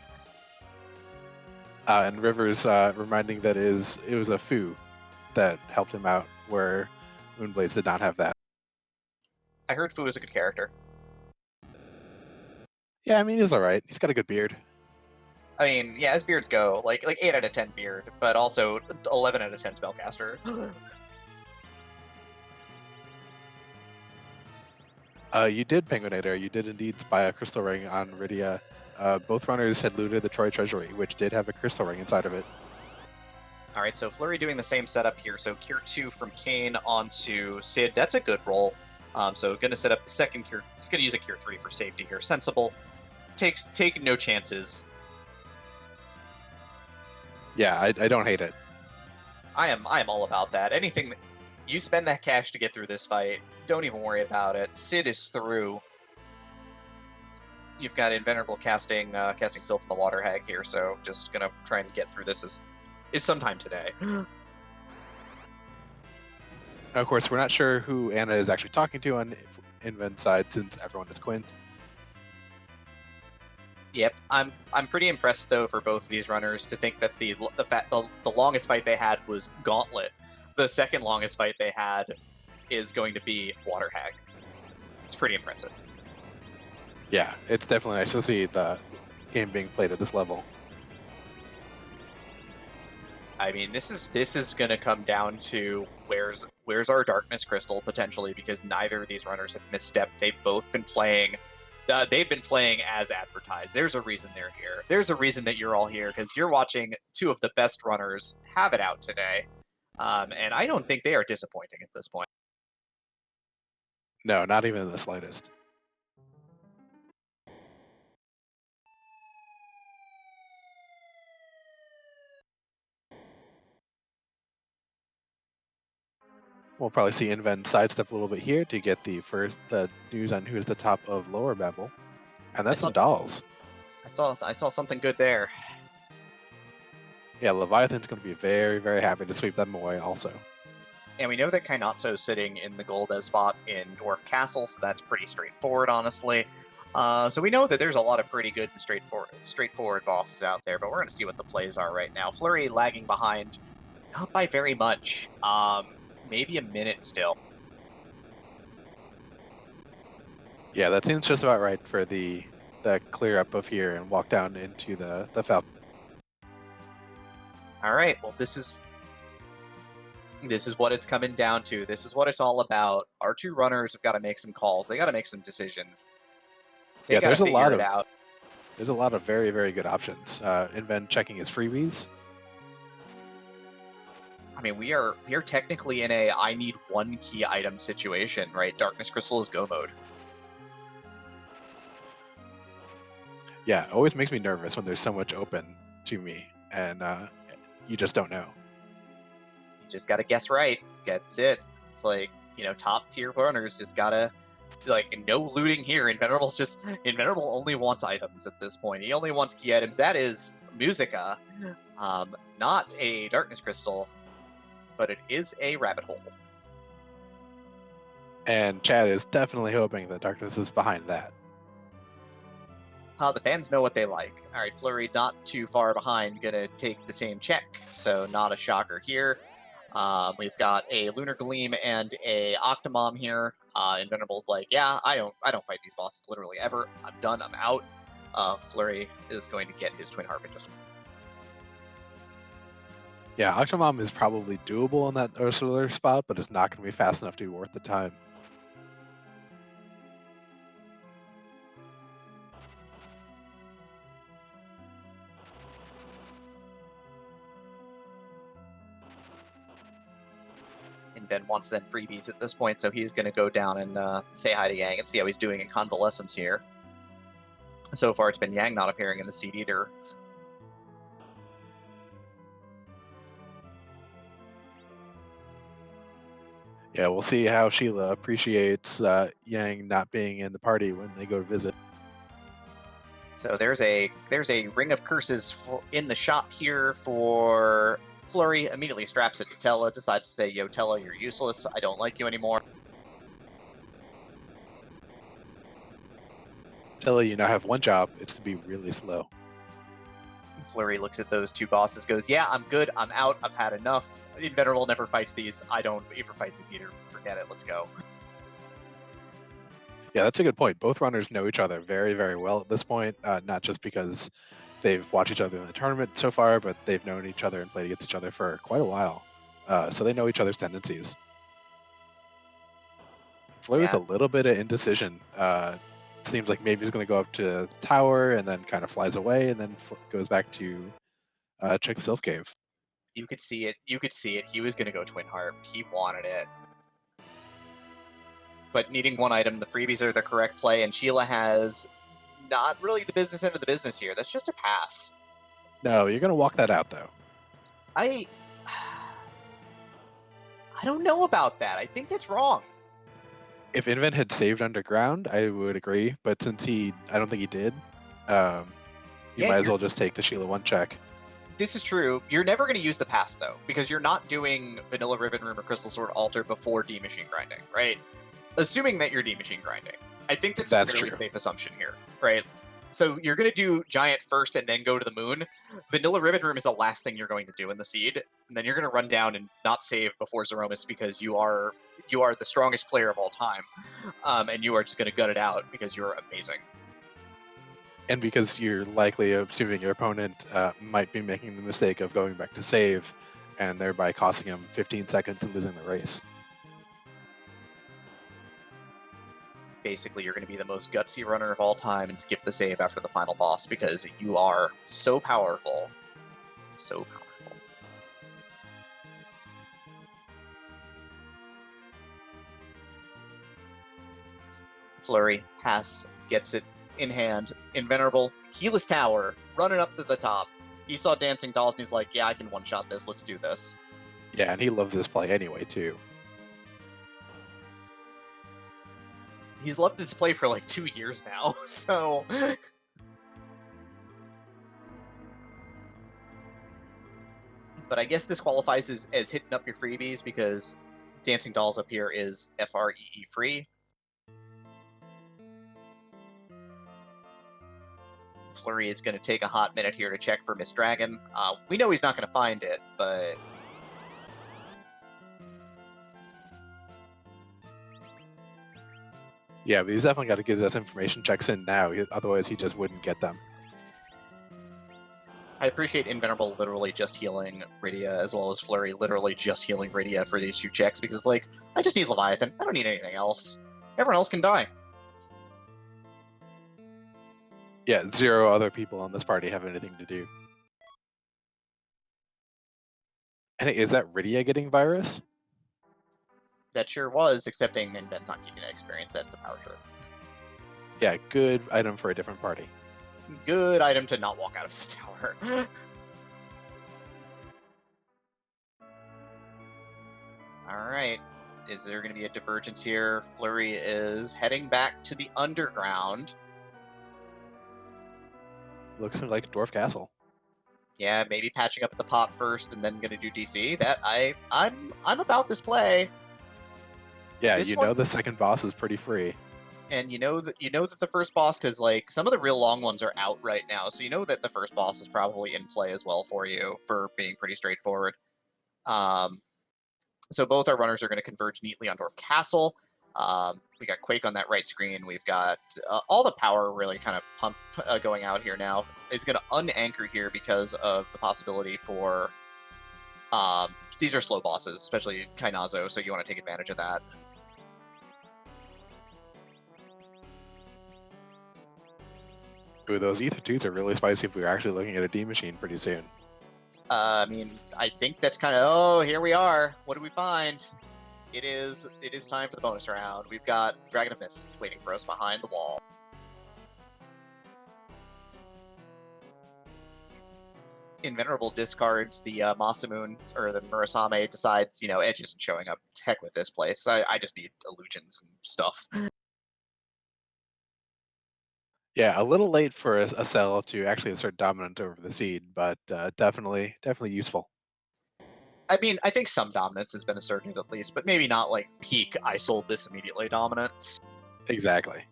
Speaker 2: And Rivers reminding that it was a Fu that helped him out, where Moonblaze did not have that.
Speaker 1: I heard Fu is a good character.
Speaker 2: Yeah, I mean, he's alright. He's got a good beard.
Speaker 1: I mean, yeah, as beards go, like 8 out of 10 beard, but also 11 out of 10 spellcaster.
Speaker 2: You did, Penguinator. You did indeed spy a crystal ring on Rydia. Both runners had looted the Troy Treasury, which did have a crystal ring inside of it.
Speaker 1: Alright, so Fleury doing the same setup here. So Cure 2 from Kane onto Sid. That's a good roll. So going to set up the second Cure. He's going to use a Cure 3 for safety here. Sensible. Take no chances.
Speaker 2: Yeah, I don't hate it.
Speaker 1: I am all about that. Anything you spend that cash to get through this fight, don't even worry about it. Sid is through. You've got Invenerable casting Sylph in the Water Hag here, so just gonna try and get through this is sometime today.
Speaker 2: Now, of course, we're not sure who Anna is actually talking to on Inven's side, since everyone is Quint.
Speaker 1: Yep, I'm pretty impressed though for both of these runners to think that the longest fight they had was Gauntlet. The second longest fight they had is going to be Water Hag. It's pretty impressive.
Speaker 2: Yeah, it's definitely nice to see the game being played at this level.
Speaker 1: I mean, this is going to come down to where's our Darkness Crystal potentially, because neither of these runners have misstepped. They've both been playing. They've been playing as advertised. There's a reason they're here. There's a reason that you're all here, because you're watching 2 of the best runners have it out today. And I don't think they are disappointing at this point.
Speaker 2: No, not even in the slightest. We'll probably see Inven sidestep a little bit here to get the first news on who's the top of lower Babel. And that's some dolls.
Speaker 1: I saw something good there.
Speaker 2: Yeah, Leviathan's going to be very, very happy to sweep them away also.
Speaker 1: And we know that Kainatsu's sitting in the Golbez spot in Dwarf Castle, so that's pretty straightforward, honestly. So we know that there's a lot of pretty good and straightforward bosses out there, but we're going to see what the plays are right now. Fleury lagging behind, not by very much. Maybe a minute still.
Speaker 2: Yeah, that seems just about right for the clear up of here and walk down into the Falcon.
Speaker 1: All right, well, this is what it's coming down to. This is what it's all about. Our two runners have got to make some calls. They got to make some decisions. They got to figure it out.
Speaker 2: There's a lot of very, very good options. Inven checking his freebies.
Speaker 1: I mean, we are technically in a I need one key item situation, right? Darkness Crystal is go mode.
Speaker 2: Yeah, it always makes me nervous when there's so much open to me, and you just don't know.
Speaker 1: You just got to guess right. That's it. It's like, you know, top tier runners just gotta, like, no looting here. Invenerable only wants items at this point. He only wants key items. That is Musica, not a Darkness Crystal, but it is a rabbit hole.
Speaker 2: And Chad is definitely hoping that Darkness is behind that.
Speaker 1: The fans know what they like. All right, Fleury not too far behind, gonna take the same check, so not a shocker here. We've got a Lunar Gleam and a Octomom here. Invenerable's like, yeah, I don't fight these bosses literally ever. I'm done. I'm out. Fleury is going to get his Twin Harp in just.
Speaker 2: Yeah, Octomom is probably doable in that Ursula spot, but it's not going to be fast enough to be worth the time.
Speaker 1: Ben wants them freebies at this point, so he's going to go down and say hi to Yang and see how he's doing in Convalescence here. So far, it's been Yang not appearing in the seat either.
Speaker 2: Yeah, we'll see how Sheila appreciates Yang not being in the party when they go to visit.
Speaker 1: So there's a Ring of Curses in the shop here for Fleury. Immediately straps it to Tella, decides to say, yo, Tella, you're useless. I don't like you anymore.
Speaker 2: Tella, you now have one job. It's to be really slow.
Speaker 1: Fleury looks at those two bosses, goes, yeah, I'm good. I'm out. I've had enough. Invenerable never fights these. I don't ever fight these either. Forget it. Let's go.
Speaker 2: Yeah, that's a good point. Both runners know each other very, very well at this point, not just because they've watched each other in the tournament so far, but they've known each other and played against each other for quite a while. So they know each other's tendencies. Fleury with a little bit of indecision. Seems like maybe he's going to go up to the tower and then kind of flies away and then goes back to check the Sylph Cave.
Speaker 1: You could see it. You could see it. He was going to go Twin Harp. He wanted it. But needing one item, the freebies are the correct play, and Sheila has not really the business end of the business here. That's just a pass.
Speaker 2: No, you're going to walk that out, though.
Speaker 1: I don't know about that. I think that's wrong.
Speaker 2: If Inven had saved underground, I would agree. But since I don't think he did, you might as well just take the Sheila 1 check.
Speaker 1: This is true. You're never going to use the pass, though, because you're not doing Vanilla Ribbon Room or Crystal Sword Altar before D-Machine grinding, right? Assuming that you're D-Machine grinding. I think that's a very safe assumption here, right? So you're going to do Giant first and then go to the Moon. Vanilla Ribbon Room is the last thing you're going to do in the Seed. And then you're going to run down and not save before Zeromus because you are the strongest player of all time. And you are just going to gut it out because you're amazing.
Speaker 2: And because you're likely assuming your opponent might be making the mistake of going back to save and thereby costing him 15 seconds and losing the race.
Speaker 1: Basically, you're going to be the most gutsy runner of all time and skip the save after the final boss because you are so powerful. So powerful. Fleury, pass, gets it in hand. Invenerable, Keyless Tower, running up to the top. He saw Dancing Dolls and he's like, yeah, I can one-shot this. Let's do this.
Speaker 2: Yeah, and he loves this play anyway, too.
Speaker 1: He's loved this play for like 2 years now, so... But I guess this qualifies as hitting up your freebies because Dancing Dolls up here is FREE free. Fleury is going to take a hot minute here to check for Miss Dragon. We know he's not going to find it, but...
Speaker 2: Yeah, but he's definitely got to get those information checks in now, otherwise he just wouldn't get them.
Speaker 1: I appreciate Invenerable literally just healing Rydia, as well as Fleury literally just healing Rydia for these 2 checks, because, like, I just need Leviathan. I don't need anything else. Everyone else can die.
Speaker 2: Yeah, 0 other people on this party have anything to do. And is that Rydia getting virus?
Speaker 1: That sure was, excepting Inven's not keeping that experience. That's a power trip.
Speaker 2: Yeah, good item for a different party.
Speaker 1: Good item to not walk out of the tower. Alright. Is there going to be a divergence here? Fleury is heading back to the underground.
Speaker 2: Looks like Dwarf Castle.
Speaker 1: Yeah, maybe patching up at the pot first and then going to do DC. That I'm about this play.
Speaker 2: Yeah,
Speaker 1: This
Speaker 2: you know the
Speaker 1: one's-
Speaker 2: second boss is pretty free.
Speaker 1: And you know that the first boss, because like some of the real long ones are out right now, so you know that the first boss is probably in play as well for you for being pretty straightforward. So both our runners are going to converge neatly on Dwarf Castle. We got Quake on that right screen. We've got all the power really kind of pump going out here now. It's going to unanchor here because of the possibility for... these are slow bosses, especially Kainazo, so you want to take advantage of that.
Speaker 2: Ooh, those Ether 2s are really spicy if we were actually looking at a D machine pretty soon.
Speaker 1: I mean, I think that's kind of... Oh, here we are. What do we find? It is time for the bonus round. We've got Dragon of Mist waiting for us behind the wall. Invenerable discards the Masamune, or the Murasame, decides, you know, Edge isn't showing up. Heck with this place. I just need illusions and stuff.
Speaker 2: Yeah, a little late for a cell to actually assert dominant over the seed, but definitely useful.
Speaker 1: I mean, I think some dominance has been asserted at least, but maybe not like peak I sold this immediately dominance.
Speaker 2: Exactly.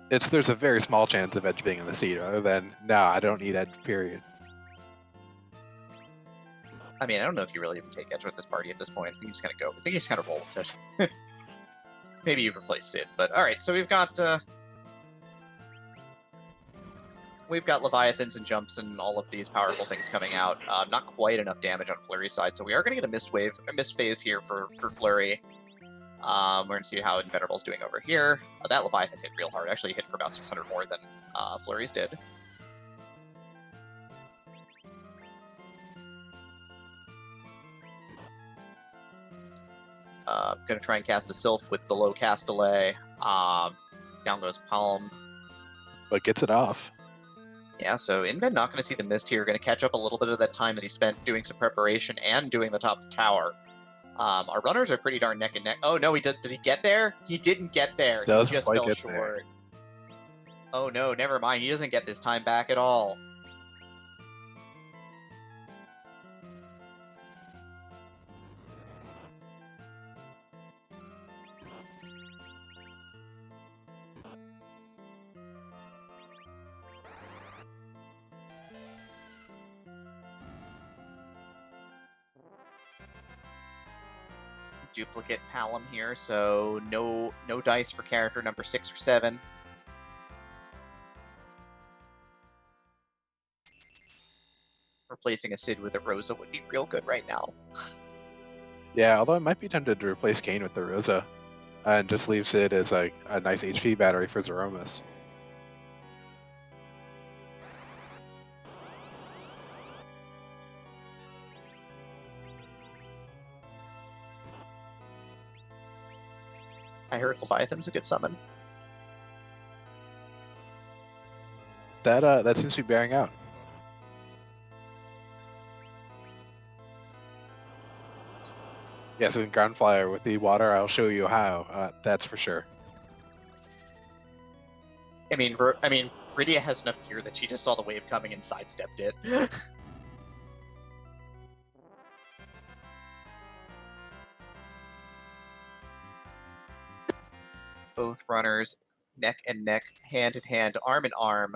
Speaker 2: There's a very small chance of Edge being in the seed, other than, no, I don't need Edge, period.
Speaker 1: I mean, I don't know if you really even take Edge with this party at this point. I think you just kind of go. I think you just kind of roll with it. Maybe you replace Sid, but alright, so we've got Leviathans and jumps and all of these powerful things coming out. Not quite enough damage on Fleury's side, so we are going to get a mist phase here for Fleury. We're going to see how Invenerable's doing over here. That Leviathan hit real hard. Actually hit for about 600 more than Fleury's did. Going to try and cast a Sylph with the low cast delay. Down goes Palm.
Speaker 2: But gets it off.
Speaker 1: Yeah, so Inven not going to see the mist here. Going to catch up a little bit of that time that he spent doing some preparation and doing the top of tower. Our runners are pretty darn neck and neck. Oh no, did he get there? He didn't get there. He just fell short. Oh no, never mind. He doesn't get this time back at all. Duplicate Palom here, so no dice for character number 6 or 7. Replacing a Sid with a Rosa would be real good right now.
Speaker 2: Yeah, although I might be tempted to replace Kane with the Rosa and just leave Sid as like a nice HP battery for Zeromus.
Speaker 1: I heard Leviathan's a good summon.
Speaker 2: That seems to be bearing out. Yes, in Ground Flyer with the water, I'll show you how. That's for sure.
Speaker 1: I mean, Rydia has enough gear that she just saw the wave coming and sidestepped it. Both runners neck and neck, hand in hand, arm in arm.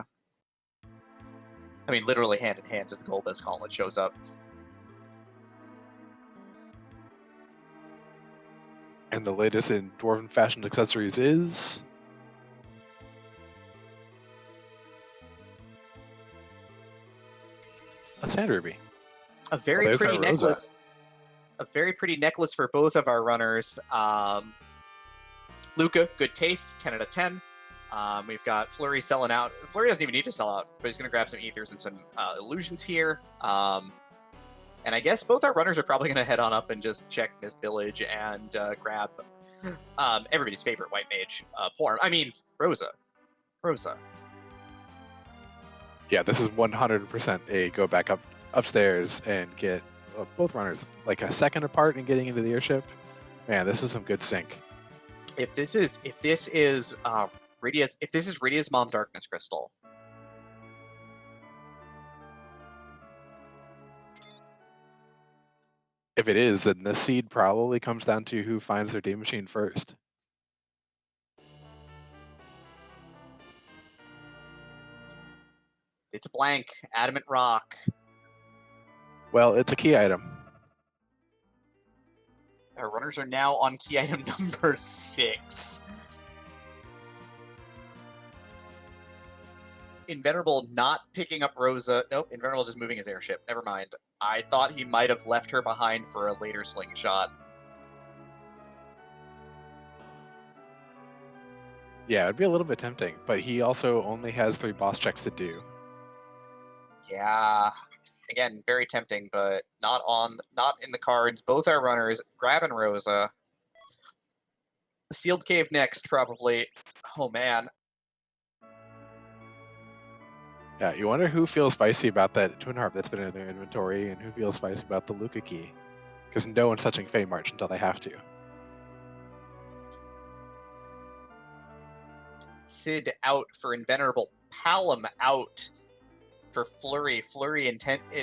Speaker 1: I mean, literally hand in hand as the Golbez Gauntlet shows up.
Speaker 2: And the latest in Dwarven fashion accessories is... a sand ruby.
Speaker 1: A very pretty necklace. A very pretty necklace for both of our runners. Luca, good taste, 10 out of 10. We've got Fleury selling out. Fleury doesn't even need to sell out, but he's going to grab some ethers and some illusions here. And I guess both our runners are probably going to head on up and just check Mist Village and grab everybody's favorite white mage, Porn. I mean, Rosa.
Speaker 2: Yeah, this is 100% a go back upstairs and get both runners like a second apart and getting into the airship. Man, this is some good sync.
Speaker 1: If this is Rydia's Mom Darkness Crystal.
Speaker 2: If it is, then the seed probably comes down to who finds their Day Machine first.
Speaker 1: It's a blank. Adamant Rock.
Speaker 2: Well, it's a key item.
Speaker 1: Our runners are now on key item number 6. Invenerable not picking up Rosa. Nope, Invenerable just moving his airship. Never mind. I thought he might have left her behind for a later slingshot.
Speaker 2: Yeah, it'd be a little bit tempting, but he also only has 3 boss checks to do.
Speaker 1: Yeah. Again, very tempting, but not in the cards. Both our runners grabbing Rosa. The sealed cave next, probably. Oh man.
Speaker 2: Yeah, you wonder who feels spicy about that Twin Harp that's been in their inventory and who feels spicy about the Luca key. Because no one's touching Fey March until they have to.
Speaker 1: Sid out for Invenerable. Palom out for Fleury. Fleury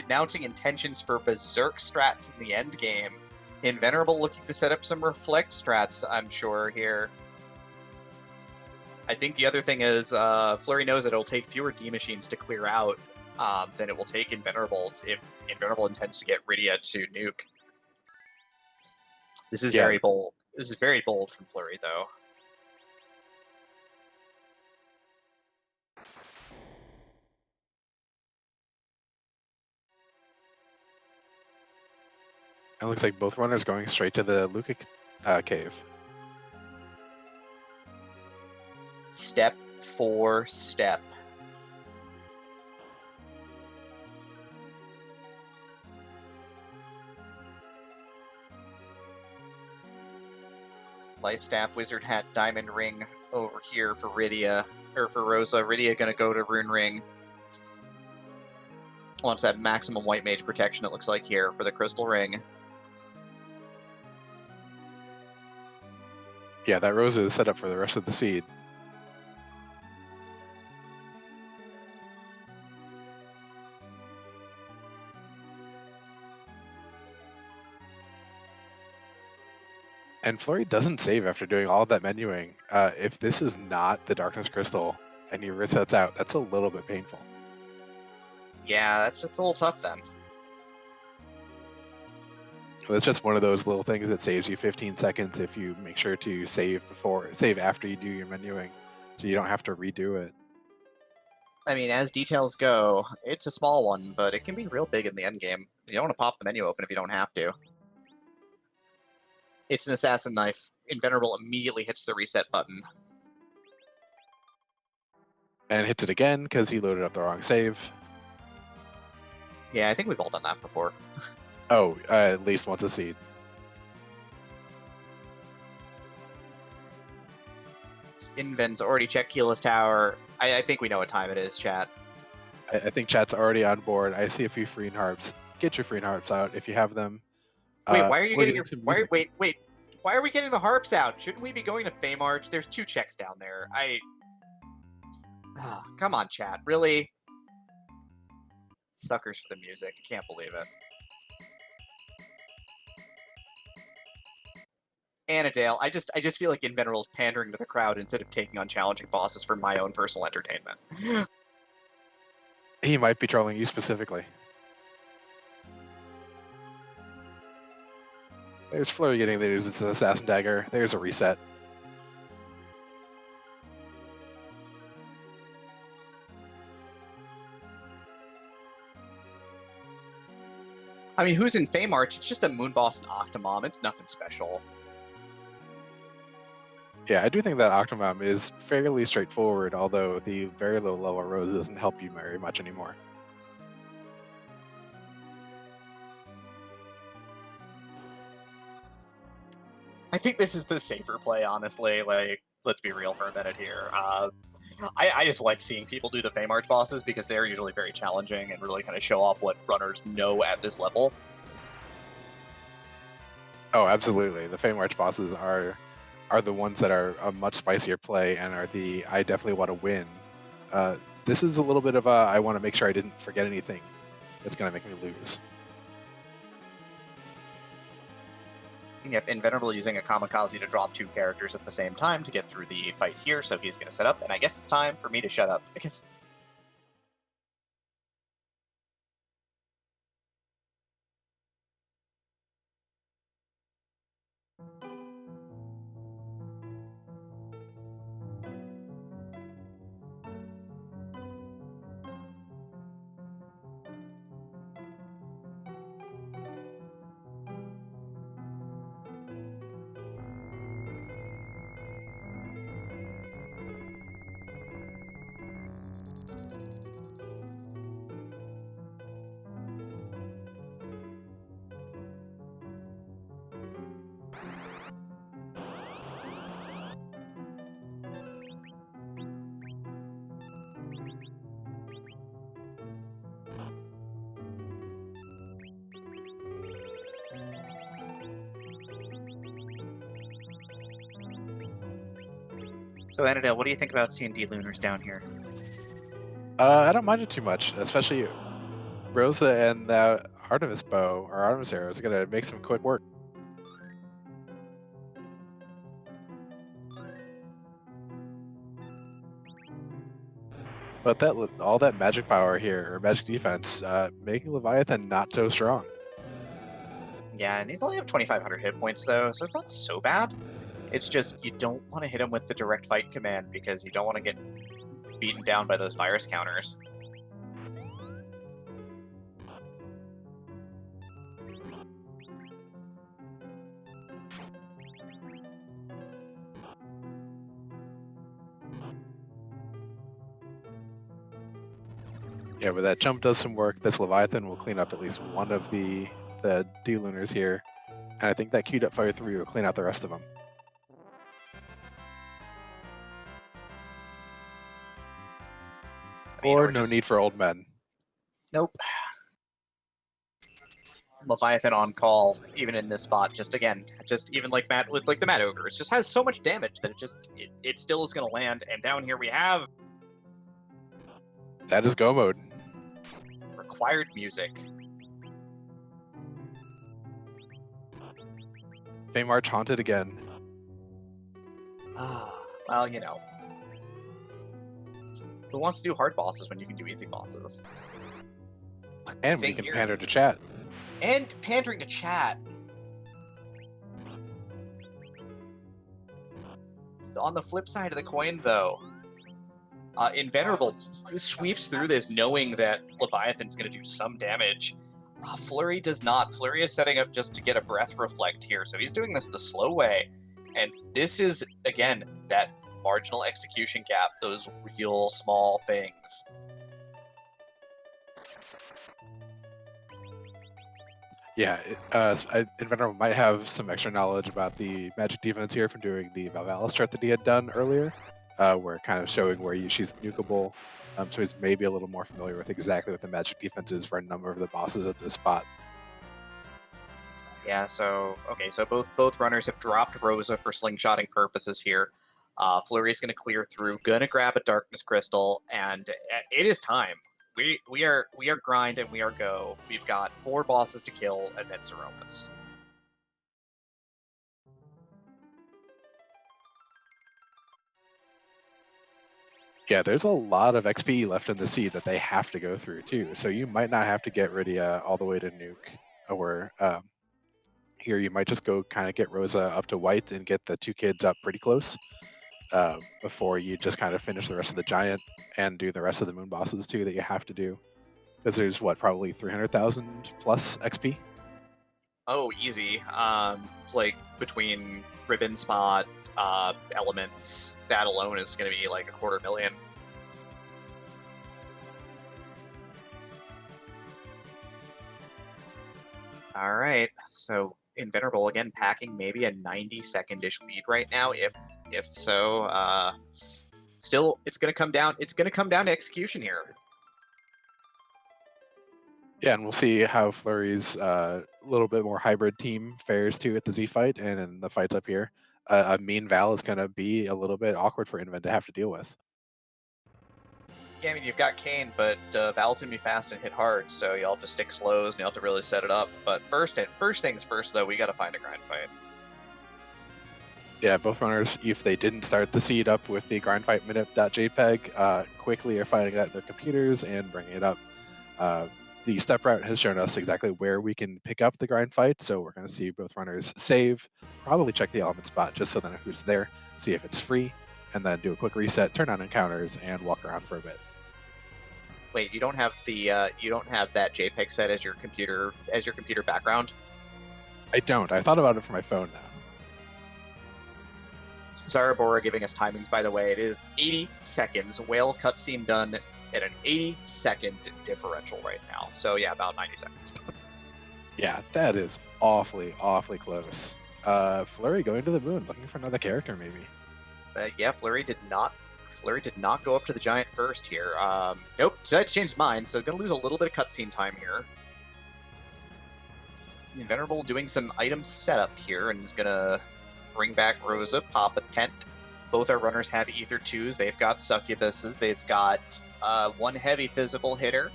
Speaker 1: announcing intentions for Berserk strats in the end game. Invenerable looking to set up some Reflect strats, I'm sure, here. I think the other thing is Fleury knows that it'll take fewer D-Machines to clear out than it will take Invenerable if Invenerable intends to get Rydia to nuke. This is very bold. This is very bold from Fleury, though.
Speaker 2: It looks like both runners going straight to the Luca cave.
Speaker 1: Step for step. Life Staff, Wizard Hat, Diamond Ring over here for Rydia, or for Rosa. Rydia gonna go to Rune Ring. Wants that maximum white mage protection, it looks like here, for the Crystal Ring.
Speaker 2: Yeah, that Rosa is set up for the rest of the seed. And Fleury doesn't save after doing all of that menuing. If this is not the Darkness Crystal and he resets out, that's a little bit painful.
Speaker 1: Yeah, it's a little tough then.
Speaker 2: That's just one of those little things that saves you 15 seconds if you make sure to save after you do your menuing, so you don't have to redo it.
Speaker 1: I mean, as details go, it's a small one, but it can be real big in the end game. You don't want to pop the menu open if you don't have to. It's an assassin knife. Invenerable immediately hits the reset button.
Speaker 2: And hits it again because he loaded up the wrong save.
Speaker 1: Yeah, I think we've all done that before.
Speaker 2: Oh, at least once a seed.
Speaker 1: Inven's already checked Keyless Tower. I think we know what time it is, chat.
Speaker 2: I think chat's already on board. I see a few Freen Harps. Get your Freen Harps out if you have them.
Speaker 1: Wait, why are you
Speaker 2: we're
Speaker 1: getting your?
Speaker 2: some
Speaker 1: Why?
Speaker 2: music.
Speaker 1: Wait. Why are we getting the harps out? Shouldn't we be going to Feymarch? There's 2 checks down there. Come on, chat. Really? Suckers for the music. I can't believe it. Antidale, I just feel like Invenerable is pandering to the crowd instead of taking on challenging bosses for my own personal entertainment.
Speaker 2: He might be trolling you specifically. There's Flurry getting the news. It's an Assassin Dagger. There's a reset.
Speaker 1: I mean, who's in Feymarch? It's just a Moon Boss and Octomom. It's nothing special.
Speaker 2: Yeah, I do think that Octomom is fairly straightforward, although the very low level Rose doesn't help you very much anymore.
Speaker 1: I think this is the safer play, honestly. Like, let's be real for a minute here. I just like seeing people do the Feymarch bosses because they're usually very challenging and really kind of show off what runners know at this level.
Speaker 2: Oh, absolutely. The Feymarch bosses are the ones that are a much spicier play and are the I definitely want to win. This is a little bit of a I want to make sure I didn't forget anything that's going to make me lose.
Speaker 1: Yep, Invenerable using a Kamikaze to drop 2 characters at the same time to get through the fight here, so he's going to set up, and I guess it's time for me to shut up, because... So, Antidale, what do you think about seeing D-Lunars down here?
Speaker 2: I don't mind it too much, especially Rosa and that Artemis bow or Artemis arrow is going to make some quick work. But that all that magic power here, or magic defense, making Leviathan not so strong.
Speaker 1: Yeah, and he's only have 2,500 hit points, though, so it's not so bad. It's just, you don't want to hit him with the direct fight command, because you don't want to get beaten down by those virus counters.
Speaker 2: Yeah, but that jump does some work. This Leviathan will clean up at least one of the D-Lunars here. And I think that queued up Fire 3 will clean out the rest of them. Or no need for old men.
Speaker 1: Nope. Leviathan on call, even in this spot, just even like with like the Mad Ogre, it just has so much damage that it still is going to land. And down here we have
Speaker 2: that is go mode.
Speaker 1: Required music.
Speaker 2: Feymarch haunted again.
Speaker 1: Well, you know. Who wants to do hard bosses when you can do easy bosses?
Speaker 2: And we can pander to chat.
Speaker 1: And pandering to chat. On the flip side of the coin, though, Invenerable sweeps through this knowing that Leviathan's going to do some damage. Flurry does not. Flurry is setting up just to get a breath reflect here, so he's doing this the slow way. And this is, again, that marginal execution gap, those real small things.
Speaker 2: Yeah, Invenerable might have some extra knowledge about the magic defense here from doing the Valvalis chart that he had done earlier, where kind of showing where she's nukable. So he's maybe a little more familiar with exactly what the magic defense is for a number of the bosses at this spot.
Speaker 1: Yeah, so okay, so both runners have dropped Rosa for slingshotting purposes here. Flurry is going to clear through, gonna grab a Darkness Crystal, and it is time. We are grind and we are go. We've got 4 bosses to kill and then Zeromus.
Speaker 2: Yeah, there's a lot of XP left in the seed that they have to go through too. So you might not have to get Rydia all the way to nuke, or here you might just go kind of get Rosa up to white and get the 2 kids up pretty close before you just kind of finish the rest of the giant and do the rest of the moon bosses too that you have to do. Because there's what, probably 300,000 plus XP.
Speaker 1: Oh, easy. Like between Ribbon Spot, elements, that alone is going to be like 250,000. All right, so Invenerable again packing maybe a 90-second-ish lead right now. If so, still it's gonna come down. It's gonna come down to execution here.
Speaker 2: Yeah, and we'll see how Flurry's little bit more hybrid team fares too at the Z fight and in the fights up here. A mean Val is going to be a little bit awkward for Inven to have to deal with.
Speaker 1: Yeah, I mean you've got Kane, but Val's gonna be fast and hit hard, so you'll have to stick slows and you'll have to really set it up. But first things first, though, we got to find a grind fight.
Speaker 2: Yeah, both runners, if they didn't start the seed up with the grind fight minute.jpg, quickly are finding that in their computers and bringing it up. The step route has shown us exactly where we can pick up the grind fight, so we're going to see both runners save, probably check the element spot just so they know who's there, see if it's free, and then do a quick reset, turn on encounters, and walk around for a bit.
Speaker 1: Wait, you don't have that JPEG set as your computer background?
Speaker 2: I don't. I thought about it for my phone now.
Speaker 1: Zarabora giving us timings, by the way. It is 80 seconds. Whale cutscene done at an 80-second differential right now. So yeah, about 90 seconds.
Speaker 2: Yeah, that is awfully, awfully close. Flurry going to the moon, looking for another character maybe.
Speaker 1: Yeah, Flurry did not go up to the giant first here. Nope, decided to change his mind, so gonna lose a little bit of cutscene time here. Invenerable doing some item setup here and is gonna bring back Rosa, pop a tent. Both our runners have Ether 2s. They've got Succubuses. They've got one heavy physical hitter.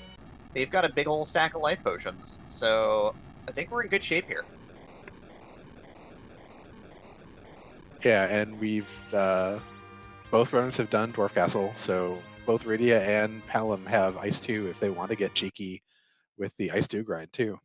Speaker 1: They've got a big old stack of life potions. So I think we're in good shape here.
Speaker 2: Yeah, and we've both runners have done Dwarf Castle, so both Rydia and Palom have Ice 2 if they want to get cheeky with the Ice 2 grind too.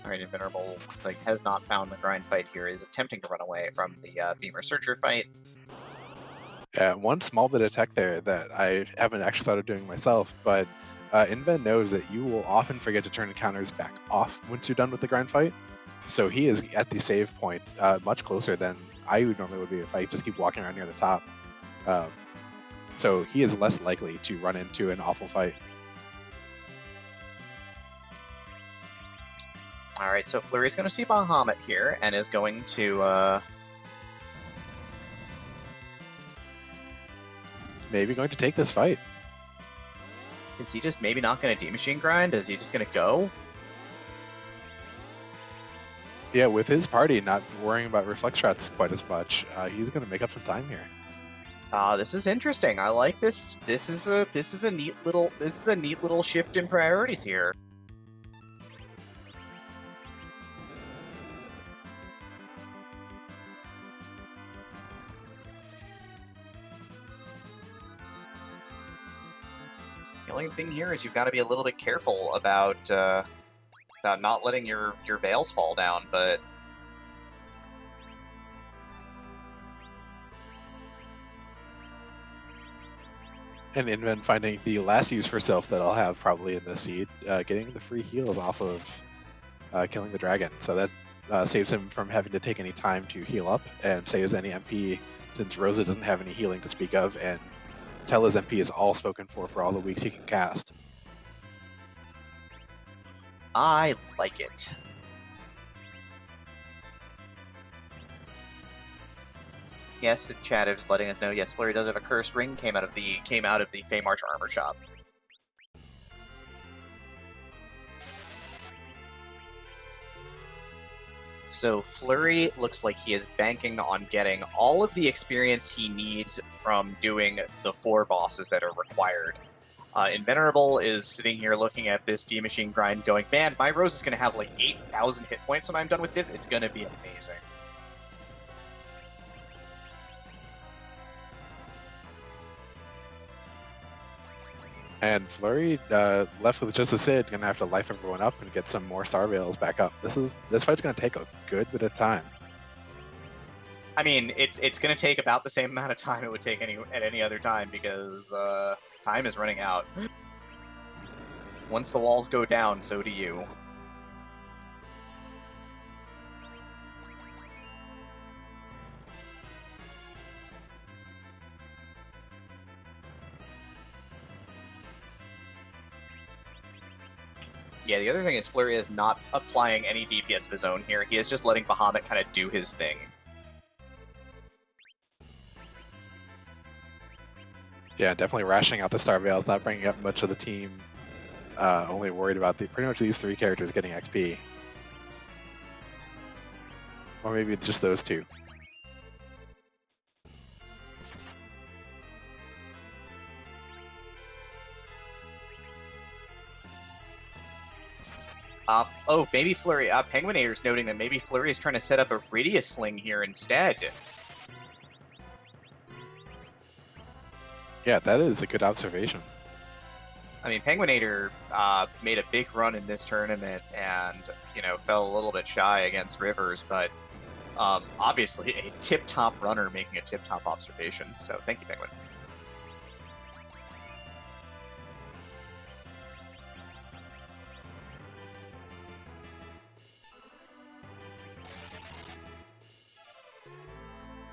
Speaker 1: All right, Invenerable looks like has not found the grind fight here. Is attempting to run away from the Beamer Searcher fight.
Speaker 2: Yeah, one small bit of tech there that I haven't actually thought of doing myself, but Inven knows that you will often forget to turn encounters back off once you're done with the grind fight. So he is at the save point much closer than I would normally would be if I just keep walking around near the top. So he is less likely to run into an awful fight.
Speaker 1: All right, so Flurry's going to see Bahamut here and is going to
Speaker 2: maybe going to take this fight.
Speaker 1: is he just maybe not going to D-Machine grind? Is he just going to go?
Speaker 2: Yeah, with his party not worrying about reflex shots quite as much, he's going to make up some time here.
Speaker 1: This is interesting. I like this. This is a neat little shift in priorities here. The only thing here is you've got to be a little bit careful about not letting your veils fall down, but
Speaker 2: And Inven finding the last use for self that I'll have probably in the seed, getting the free heals off of killing the dragon. So that saves him from having to take any time to heal up and saves any MP, since Rosa doesn't have any healing to speak of, and Tella's MP is all spoken for all the weeks he can cast.
Speaker 1: I like it. Yes, the chat is letting us know. Yes, Fleury does have a cursed ring. Came out of the Feymarch armor shop. So Fleury looks like he is banking on getting all of the experience he needs from doing the 4 bosses that are required. Invenerable is sitting here looking at this D-Machine grind going, man, my Rose is going to have like 8,000 hit points when I'm done with this. It's going to be amazing.
Speaker 2: And Fleury, left with just a Sid, gonna have to life everyone up and get some more Star Veils back up. This fight's gonna take a good bit of time.
Speaker 1: I mean, it's going to take about the same amount of time it would take at any other time, because time is running out. Once the walls go down, so do you. Yeah, the other thing is Fleury is not applying any DPS of his own here. He is just letting Bahamut kind of do his thing.
Speaker 2: Yeah, definitely rationing out the Star Veils, not bringing up much of the team. Only worried about pretty much these 3 characters getting XP. Or maybe it's just those 2.
Speaker 1: Oh, maybe Fleury. Penguinator's noting that maybe Fleury is trying to set up a Rydia Sling here instead.
Speaker 2: Yeah, that is a good observation.
Speaker 1: I mean, Penguinator made a big run in this tournament and, you know, fell a little bit shy against Rivers, but obviously a tip-top runner making a tip-top observation. So thank you, Penguin.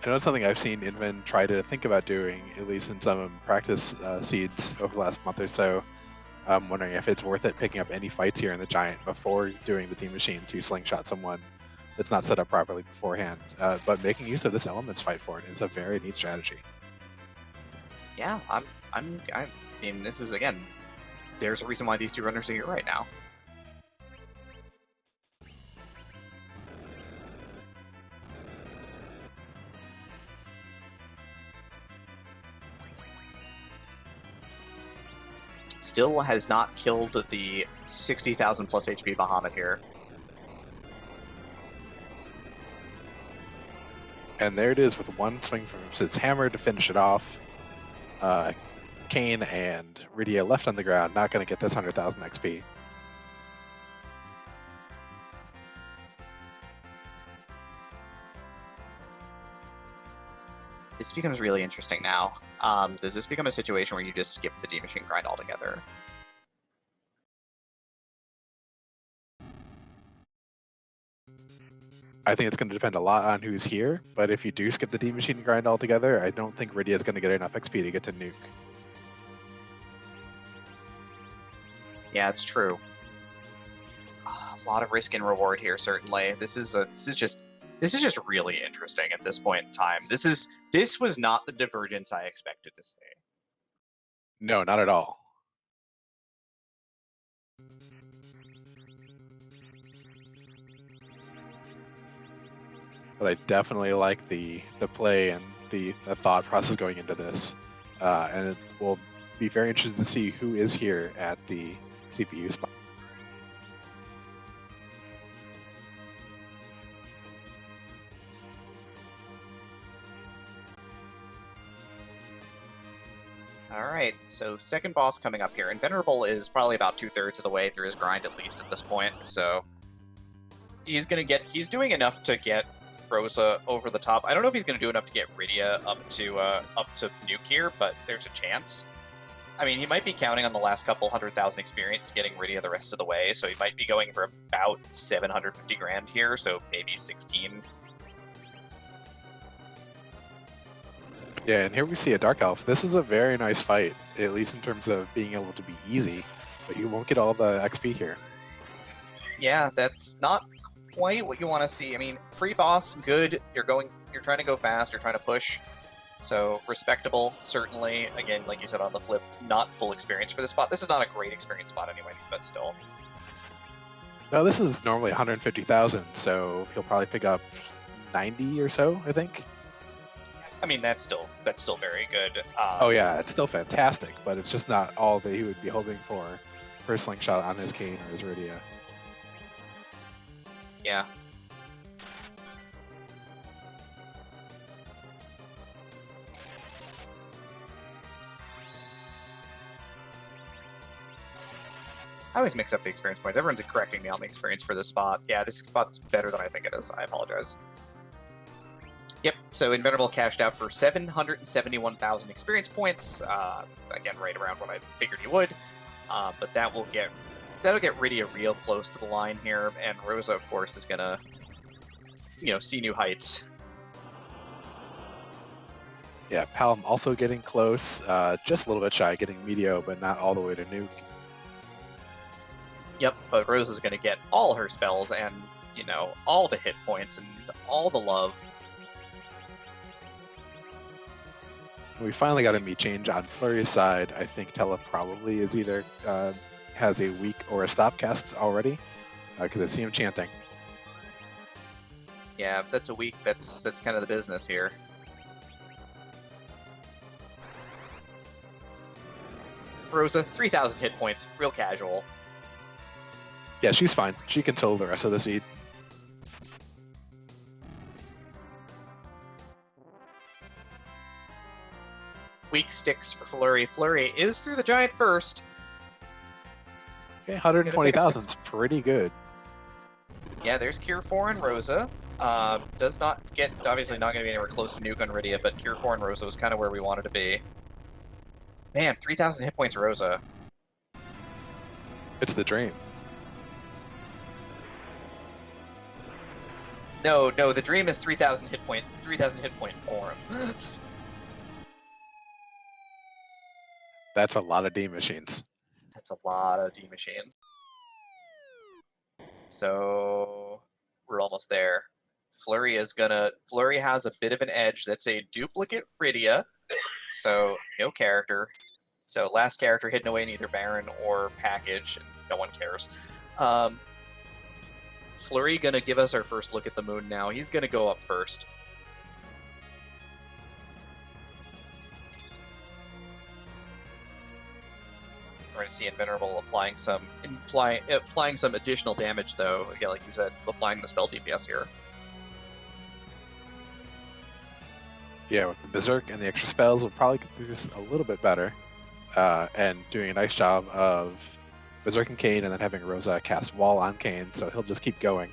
Speaker 2: I know it's something I've seen Inven try to think about doing, at least in some practice seeds over the last month or so. I'm wondering if it's worth it picking up any fights here in the Giant before doing the D-Machine to slingshot someone that's not set up properly beforehand. But making use of this Elements fight for it is a very neat strategy.
Speaker 1: Yeah, I mean, this is, again, there's a reason why these 2 runners are here right now. Still has not killed the 60,000 plus HP Bahamut here.
Speaker 2: And there it is with one swing from Sid's hammer to finish it off. Kane and Rydia left on the ground, not going to get this 100,000 XP.
Speaker 1: This becomes really interesting now. Does this become a situation where you just skip the D-Machine grind altogether?
Speaker 2: I think it's going to depend a lot on who's here, but if you do skip the D-Machine grind altogether, I don't think Rydia is going to get enough XP to get to nuke.
Speaker 1: Yeah, it's true. A lot of risk and reward here, certainly. This is just really interesting at this point in time. This was not the divergence I expected to see.
Speaker 2: No, not at all. But I definitely like the play and the thought process going into this. And it will be very interesting to see who is here at the CPU spot.
Speaker 1: Alright, so second boss coming up here. Invenerable is probably about 2/3 of the way through his grind, at least at this point, so he's doing enough to get Rosa over the top. I don't know if he's gonna do enough to get Rydia up to nuke here, but there's a chance. I mean, he might be counting on the last couple 100,000 experience getting Rydia the rest of the way, so he might be going for about 750 grand here, so maybe 16.
Speaker 2: Yeah, and here we see a Dark Elf. This is a very nice fight, at least in terms of being able to be easy, but you won't get all the XP here.
Speaker 1: Yeah, that's not quite what you want to see. I mean, free boss, good. You're trying to go fast, you're trying to push. So, respectable, certainly. Again, like you said on the flip, not full experience for this spot. This is not a great experience spot anyway, but still.
Speaker 2: Now, this is normally 150,000, so he'll probably pick up 90 or so, I think.
Speaker 1: I mean, that's still very good.
Speaker 2: Oh yeah, it's still fantastic, but it's just not all that he would be hoping for a slingshot on his cane or his Rydia.
Speaker 1: Yeah. I always mix up the experience points. Everyone's correcting me on the experience for this spot. Yeah, this spot's better than I think it is. I apologize. Yep, so Invenerable cashed out for 771,000 experience points. Again, right around what I figured he would. But that'll get Rydia real close to the line here, and Rosa, of course, is gonna, see new heights.
Speaker 2: Yeah, Palom also getting close, just a little bit shy, getting Meteo, but not all the way to Nuke.
Speaker 1: Yep, but Rosa's gonna get all her spells and, all the hit points and all the love.
Speaker 2: We finally got a meat change on Fleury's side. I think Tella probably is either has a weak or a stop cast already, because I see him chanting.
Speaker 1: Yeah, if that's a weak, that's kind of the business here. Rosa, 3,000 hit points, real casual.
Speaker 2: Yeah, she's fine. She can toll the rest of the seed.
Speaker 1: Weak sticks for Fleury. Fleury is through the giant first.
Speaker 2: Okay, 120,000 is pretty good.
Speaker 1: Yeah, there's Cure 4 and Rosa. Does not get, obviously not going to be anywhere close to Nuke on Rydia, but Cure 4 and Rosa was kind of where we wanted to be. Man, 3,000 hit points Rosa.
Speaker 2: It's the dream.
Speaker 1: No, the dream is 3,000 hit point for him.
Speaker 2: That's a lot of D machines.
Speaker 1: That's a lot of D machines. So we're almost there. Fleury has a bit of an edge. That's a duplicate Rydia, so no character. So last character hidden away in either Baron or Package, and no one cares. Fleury gonna give us our first look at the moon now. He's gonna go up first. We're gonna see Invenerable applying some additional damage, though. Again, like you said, applying the spell DPS here.
Speaker 2: Yeah, with the Berserk and the extra spells, we'll probably do this a little bit better, and doing a nice job of Berserk and Kane, and then having Rosa cast Wall on Kane, so he'll just keep going.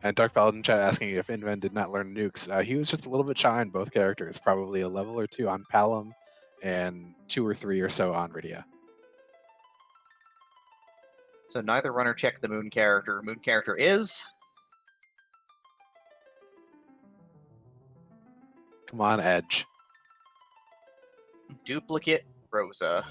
Speaker 2: And Dark Paladin chat asking if Inven did not learn nukes. He was just a little bit shy on both characters, probably a level or two on Palom, and 2 or 3 or so on Rydia.
Speaker 1: So neither runner checked the moon character. Moon character is...
Speaker 2: Come on, Edge.
Speaker 1: Duplicate Rosa.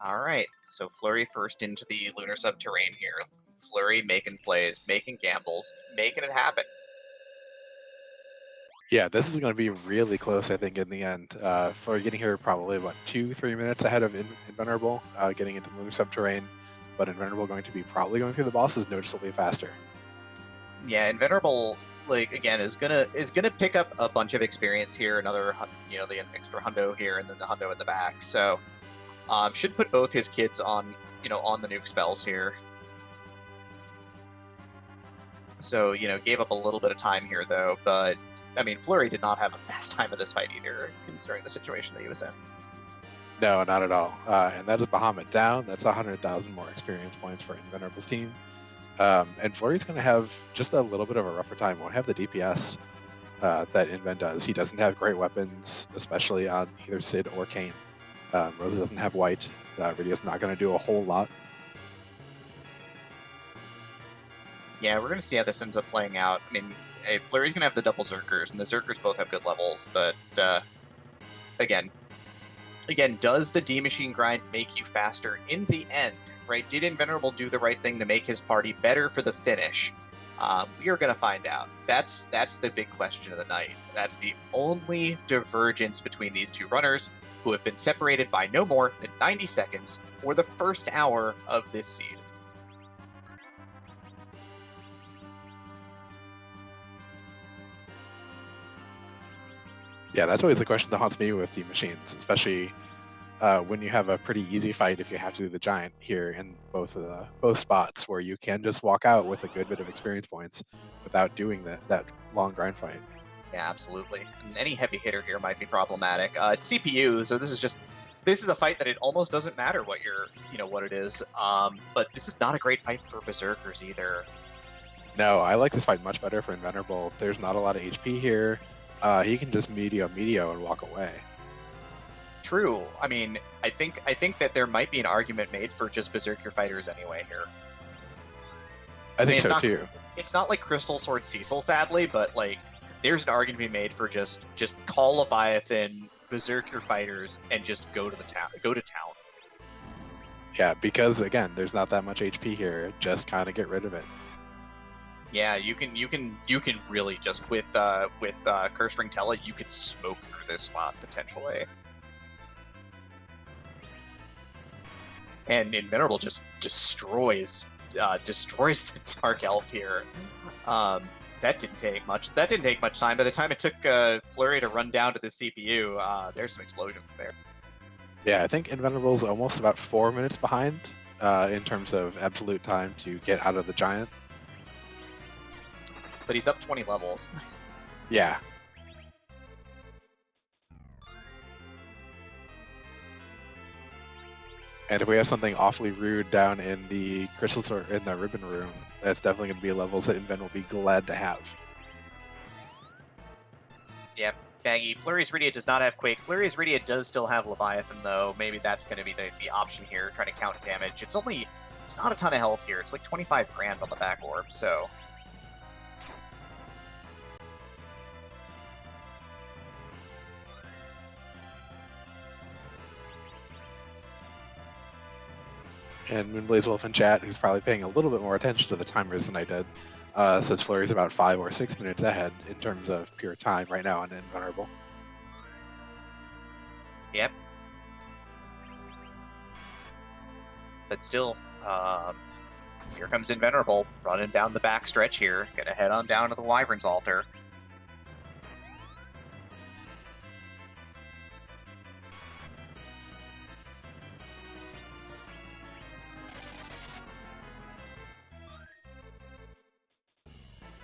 Speaker 1: Alright, so Fleury first into the Lunar Subterrane here. Fleury making plays, making gambles, making it happen.
Speaker 2: Yeah, this is going to be really close, I think, in the end. Fleury getting here probably, 2-3 minutes ahead of Invenerable, getting into Lunar Subterrane, but Invenerable going to be probably going through the bosses noticeably faster.
Speaker 1: Yeah, Invenerable, again, is gonna pick up a bunch of experience here, another, the extra hundo here, and then the hundo at the back, so... should put both his kids on, on the nuke spells here. So, gave up a little bit of time here, though, but, I mean, Fleury did not have a fast time of this fight either, considering the situation that he was in.
Speaker 2: No, not at all. And that is Bahamut down. That's 100,000 more experience points for Invenerable's team. And Flurry's going to have just a little bit of a rougher time. Won't have the DPS that Inven does. He doesn't have great weapons, especially on either Sid or Kane. Rose doesn't have white. Radio's not going to do a whole lot.
Speaker 1: Yeah, we're going to see how this ends up playing out. I mean, Flurry's going to have the double Zerkers, and the Zerkers both have good levels, but again, does the D-Machine grind make you faster in the end, right? Did Invenerable do the right thing to make his party better for the finish? We are going to find out. That's the big question of the night. That's the only divergence between these two runners, who have been separated by no more than 90 seconds for the first hour of this seed.
Speaker 2: Yeah, that's always the question that haunts me with Team Machines, especially when you have a pretty easy fight if you have to do the Giant here in both spots, where you can just walk out with a good bit of experience points without doing that long grind fight.
Speaker 1: Yeah, absolutely. And any heavy hitter here might be problematic. It's CPU, so this is a fight that it almost doesn't matter what what it is. But this is not a great fight for Berserkers either.
Speaker 2: No, I like this fight much better for Invenerable. There's not a lot of HP here. He can just medio and walk away.
Speaker 1: True. I mean, I think that there might be an argument made for just Berserker fighters anyway here.
Speaker 2: I think so
Speaker 1: not,
Speaker 2: too.
Speaker 1: It's not like Crystal Sword Cecil, sadly, but like there's an argument to be made for just call Leviathan Berserker fighters and just go to town.
Speaker 2: Yeah, because again, there's not that much HP here. Just kind of get rid of it.
Speaker 1: Yeah, you can really just with Curse Ring Tele, you could smoke through this spot potentially. And Invenerable just destroys the Dark Elf here. That didn't take much. That didn't take much time. By the time it took Flurry to run down to the CPU, there's some explosions there.
Speaker 2: Yeah, I think Invenerable's almost about 4 minutes behind in terms of absolute time to get out of the Giant.
Speaker 1: But he's up 20 levels.
Speaker 2: Yeah. And if we have something awfully rude down in the crystals or in the ribbon room, that's definitely going to be levels that Inven will be glad to have.
Speaker 1: Yeah, Baggy. Flurry's Iridia does not have Quake. Flurry's Iridia does still have Leviathan, though. Maybe that's going to be the option here, trying to count damage. It's not a ton of health here. It's like 25 grand on the back orb, so...
Speaker 2: And Moonblaze Wolf in chat, who's probably paying a little bit more attention to the timers than I did, says Flurry's about 5 or 6 minutes ahead in terms of pure time right now on Invulnerable.
Speaker 1: Yep. But still, here comes Invenerable, running down the back stretch here. Gonna head on down to the Wyvern's altar.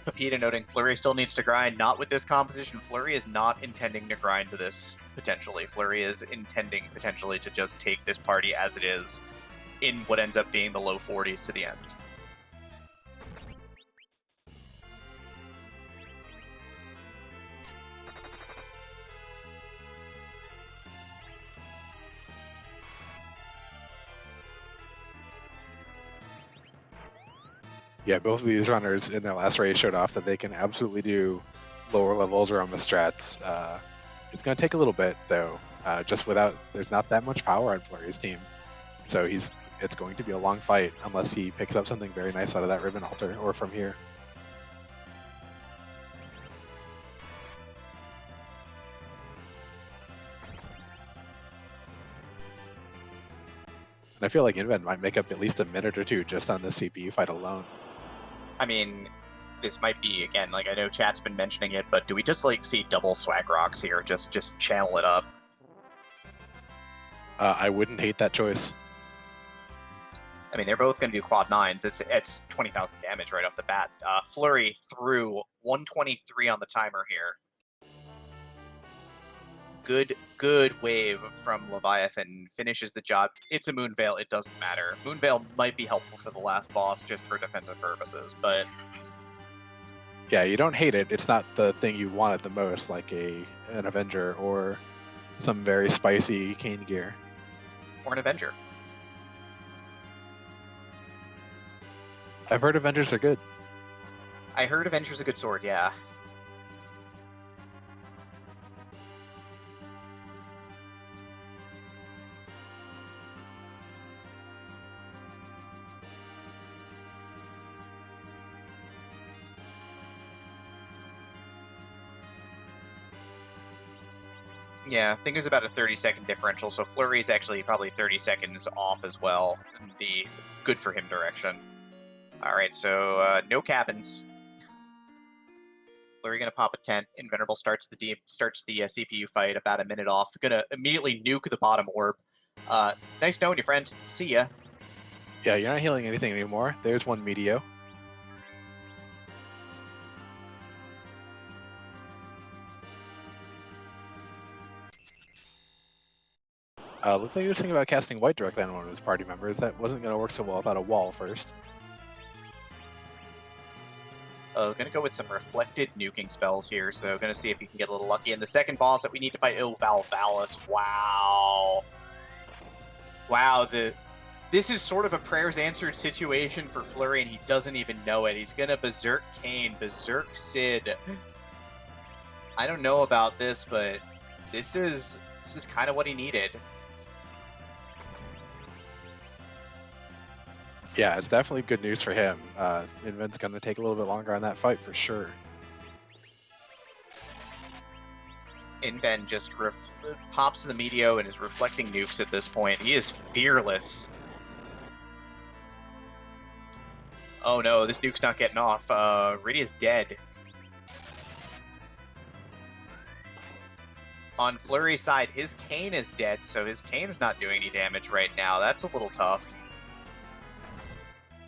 Speaker 1: Pepita noting Flurry still needs to grind. Not with this composition. Flurry is not intending to grind to this, potentially. Flurry is intending, potentially, to just take this party as it is in what ends up being the low 40s to the end.
Speaker 2: Yeah, both of these runners in their last race showed off that they can absolutely do lower levels or almost strats. It's going to take a little bit, though, there's not that much power on Flurry's team. So it's going to be a long fight unless he picks up something very nice out of that ribbon altar or from here. And I feel like Inven might make up at least a minute or two just on the CPU fight alone.
Speaker 1: I mean, this might be, again, like I know chat's been mentioning it, but do we just like see double swag rocks here? Just channel it up.
Speaker 2: I wouldn't hate that choice.
Speaker 1: I mean, they're both going to do quad 9s. It's 20,000 damage right off the bat. Flurry threw 123 on the timer here. good wave from Leviathan. Finishes the job. It's a Moonveil. It doesn't matter. Moonveil might be helpful for the last boss just for defensive purposes, but
Speaker 2: Yeah, you don't hate it. It's not the thing you wanted the most, like an Avenger or some very spicy cane gear.
Speaker 1: or an Avenger.
Speaker 2: I've heard Avengers are good.
Speaker 1: I heard Avenger's a good sword, yeah. Yeah, I think there's about a 30-second differential, so Flurry is actually probably 30 seconds off as well in the good for him direction. Alright, so no cabins. Flurry gonna pop a tent. Invenerable starts the CPU fight about a minute off. Gonna immediately nuke the bottom orb. Nice knowing you, friend. See ya.
Speaker 2: Yeah, you're not healing anything anymore. There's one Meteo. Looks like he was thinking about casting White directly on one of his party members. That wasn't going to work so well without a wall first.
Speaker 1: Gonna go with some reflected nuking spells here, so gonna see if he can get a little lucky. And the second boss that we need to fight, Valvalis. Wow. Wow, this is sort of a prayers answered situation for Flurry, and he doesn't even know it. He's gonna Berserk Kane, Berserk Sid. I don't know about this, but this is kind of what he needed.
Speaker 2: Yeah, it's definitely good news for him. Inven's going to take a little bit longer on that fight for sure.
Speaker 1: Inven just pops the Meteo and is reflecting nukes at this point. He is fearless. Oh no, this nuke's not getting off. Rydia's dead. On Flurry's side, his Cane is dead, so his Cane's not doing any damage right now. That's a little tough.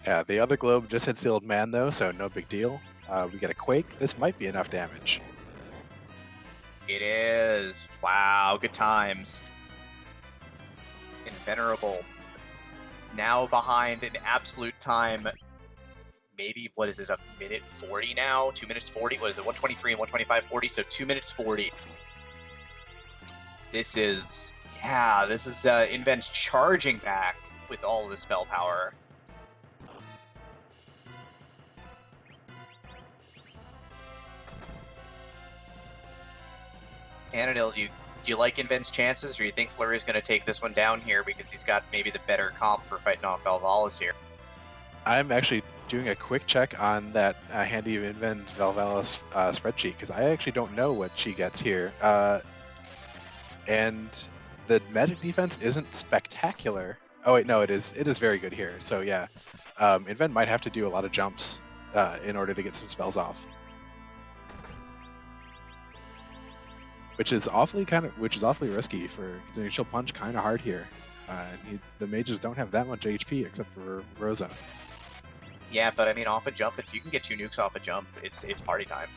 Speaker 2: Yeah, the other globe just hits the old man though, so no big deal. We get a Quake. This might be enough damage.
Speaker 1: It is. Wow, good times. Invenerable. Now behind an absolute time. Maybe, what is it, a minute 40 now? 2 minutes 40? What is it, 123 and 125.40? So 2 minutes 40. This is Inven's charging back with all of the spell power. Antidale, do you like Inven's chances, or do you think Flurry's going to take this one down here because he's got maybe the better comp for fighting off Valvalis here?
Speaker 2: I'm actually doing a quick check on that handy Inven Valvalis spreadsheet because I actually don't know what she gets here. And the magic defense isn't spectacular. Oh wait, no, it is very good here. So yeah, Inven might have to do a lot of jumps in order to get some spells off. Which is awfully risky for because she'll punch kind of hard here. The mages don't have that much HP except for Rosa.
Speaker 1: Yeah, but I mean, off a jump, if you can get 2 nukes off a jump, it's party time.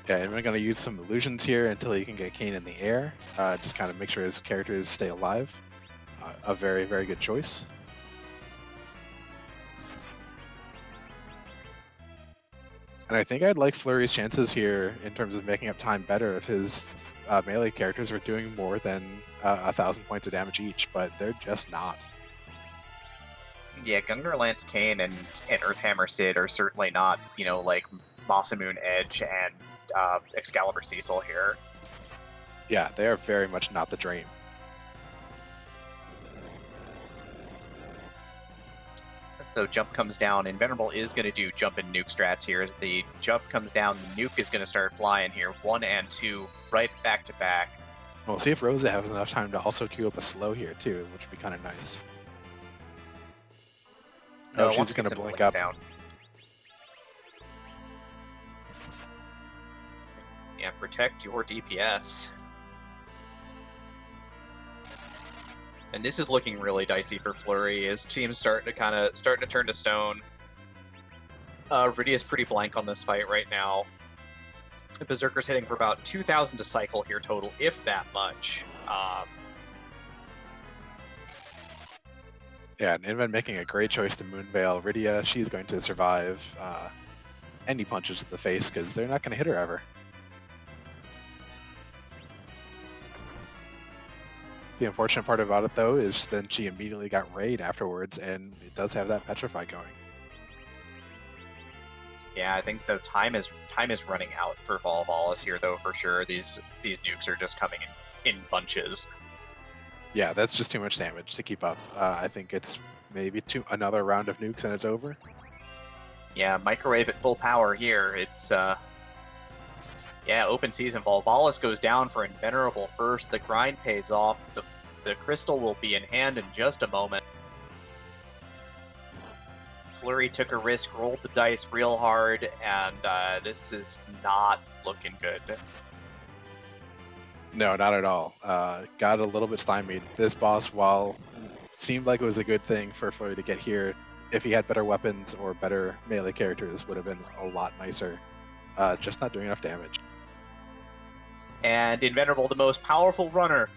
Speaker 2: Yeah, and we're going to use some illusions here until he can get Kane in the air. Just kind of make sure his characters stay alive. A very, very good choice. And I think I'd like Flurry's chances here in terms of making up time better if his melee characters are doing more than 1,000 points of damage each, but they're just not.
Speaker 1: Yeah, Gungnir Lance Kane and Earthhammer Sid are certainly not, like Masamune Edge and Excalibur Cecil here.
Speaker 2: Yeah, they are very much not the dream.
Speaker 1: So jump comes down. Invenerable is going to do jump and nuke strats here. As the jump comes down, the nuke is going to start flying here. 1 and 2, right back to back.
Speaker 2: We'll see if Rosa has enough time to also queue up a slow here too, which would be kind of nice.
Speaker 1: No,
Speaker 2: she's going to blink up.
Speaker 1: Down. Yeah, protect your DPS. And this is looking really dicey for Flurry. His team's starting to turn to stone. Rydia's pretty blank on this fight right now. The Berserker's hitting for about 2,000 to cycle here total, if that much.
Speaker 2: Yeah, and Inven making a great choice to Moonveil. Rydia, she's going to survive any punches to the face because they're not going to hit her ever. The unfortunate part about it, though, is then she immediately got raid afterwards, and it does have that Petrify going.
Speaker 1: Yeah, I think the time is running out for Volvalis here, though, for sure. These nukes are just coming in bunches.
Speaker 2: Yeah, that's just too much damage to keep up. I think it's maybe another round of nukes and it's over.
Speaker 1: Yeah, microwave at full power here. It's yeah, open season. Volvalis goes down for Invenerable first. The grind pays off. The crystal will be in hand in just a moment. Fleury took a risk, rolled the dice real hard, and this is not looking good.
Speaker 2: No, not at all. Got a little bit stymied. This boss, while seemed like it was a good thing for Fleury to get here, if he had better weapons or better melee characters, would have been a lot nicer. Just not doing enough damage.
Speaker 1: And Invenerable, the most powerful runner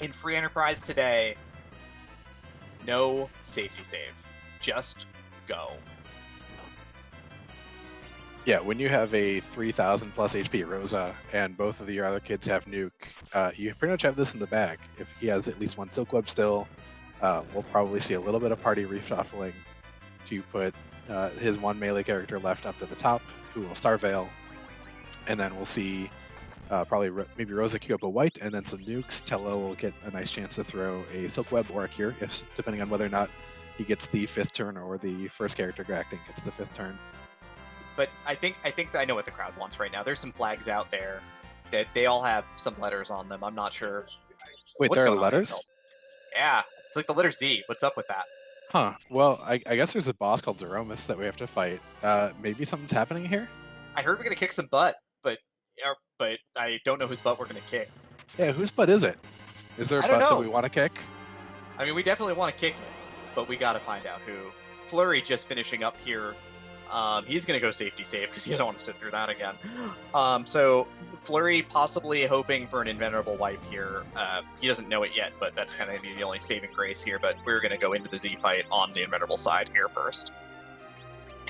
Speaker 1: in Free Enterprise today. No safety save. Just go.
Speaker 2: Yeah, when you have a 3,000 plus HP Rosa and both of your other kids have nuke, you pretty much have this in the bag. If he has at least one Silk Web still, we'll probably see a little bit of party reshuffling to put his one melee character left up to the top, who will Starveil, and then we'll see probably maybe Rosa queue up a white and then some nukes. Tello will get a nice chance to throw a Silk Web or a Cure, depending on whether or not he gets the 5th turn or the first character acting gets the 5th turn.
Speaker 1: But I think I know what the crowd wants right now. There's some flags out there that they all have some letters on them. I'm not sure.
Speaker 2: Wait, there are letters?
Speaker 1: Yeah, it's like the letter Z. What's up with that?
Speaker 2: Huh. Well, I guess there's a boss called Zeromus that we have to fight. Maybe something's happening here?
Speaker 1: I heard we're gonna kick some butt, but I don't know whose butt we're gonna kick.
Speaker 2: Yeah, whose butt is it? Is there a butt that we want to kick?
Speaker 1: I mean, we definitely want to kick it, but we gotta find out who. Fleury just finishing up here. He's going to go safety save because he doesn't want to sit through that again. So Fleury possibly hoping for an Invenerable wipe here. He doesn't know it yet, but that's kind of the only saving grace here. But we're going to go into the Z fight on the Invenerable side here first.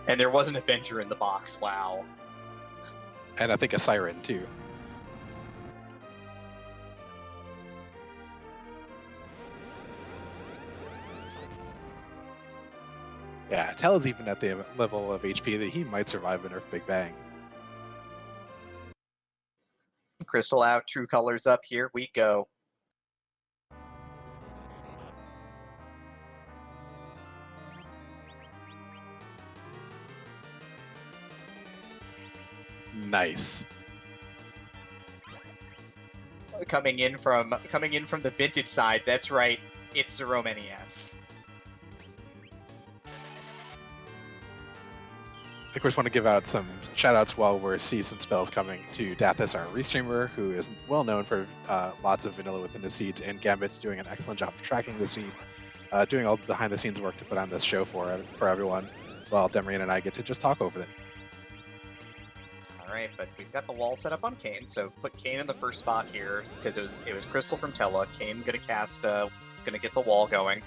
Speaker 1: And there was an Avenger in the box. Wow.
Speaker 2: And I think a Siren too. Yeah, Tel's even at the level of HP that he might survive a Nerf Big Bang.
Speaker 1: Crystal out, True Colors up, here we go.
Speaker 2: Nice.
Speaker 1: Coming in from the vintage side, that's right, it's the Roman NES.
Speaker 2: Of course, want to give out some shout-outs while we're seeing some spells coming to Dathis, our restreamer, who is well known for lots of vanilla within the seeds, and Gambit doing an excellent job of tracking the seed, doing all the behind-the-scenes work to put on this show for everyone, while Demrian and I get to just talk over it.
Speaker 1: All right, but we've got the wall set up on Kane, so put Kane in the first spot here because it was Crystal from Tella. Kane gonna cast, gonna get the wall going.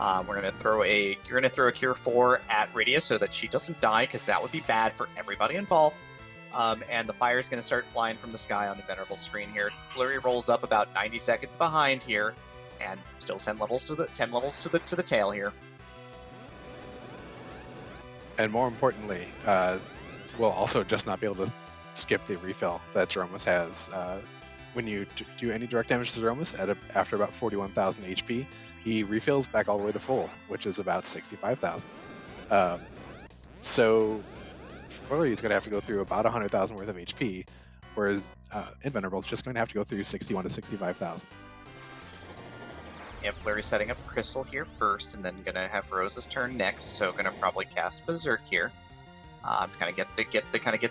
Speaker 1: You're gonna throw a Cure 4 at Rydia so that she doesn't die, because that would be bad for everybody involved. And the fire is gonna start flying from the sky on the Venerable screen here. Fleury rolls up about 90 seconds behind here, and still 10 levels to the tail here.
Speaker 2: And more importantly, we'll also just not be able to skip the refill that Zeromus has. When you do any direct damage to Zeromus after about 41,000 HP, he refills back all the way to full, which is about 65,000. So Fleury is going to have to go through about 100,000 worth of HP, whereas Invenerable is just going to have to go through 61 to 65,000.
Speaker 1: Yeah, Fleury setting up Crystal here first, and then gonna have Rosa's turn next. So gonna probably cast Berserk here. Kind of get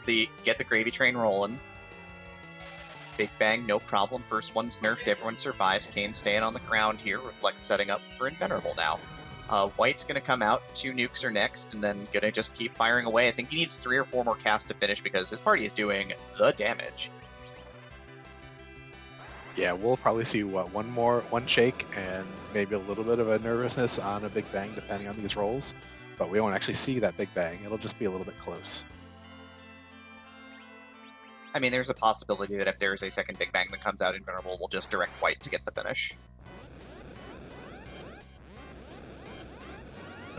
Speaker 1: the gravy train rolling. Big Bang, no problem. First one's nerfed, everyone survives. Kane staying on the ground here. Reflect setting up for Invenerable now. White's going to come out, 2 nukes are next, and then going to just keep firing away. I think he needs 3 or 4 more casts to finish because his party is doing the damage.
Speaker 2: Yeah, we'll probably see, one shake and maybe a little bit of a nervousness on a big bang depending on these rolls, but we won't actually see that big bang. It'll just be a little bit close.
Speaker 1: I mean, there's a possibility that if there's a second big bang that comes out, Invenerable will just direct White to get the finish.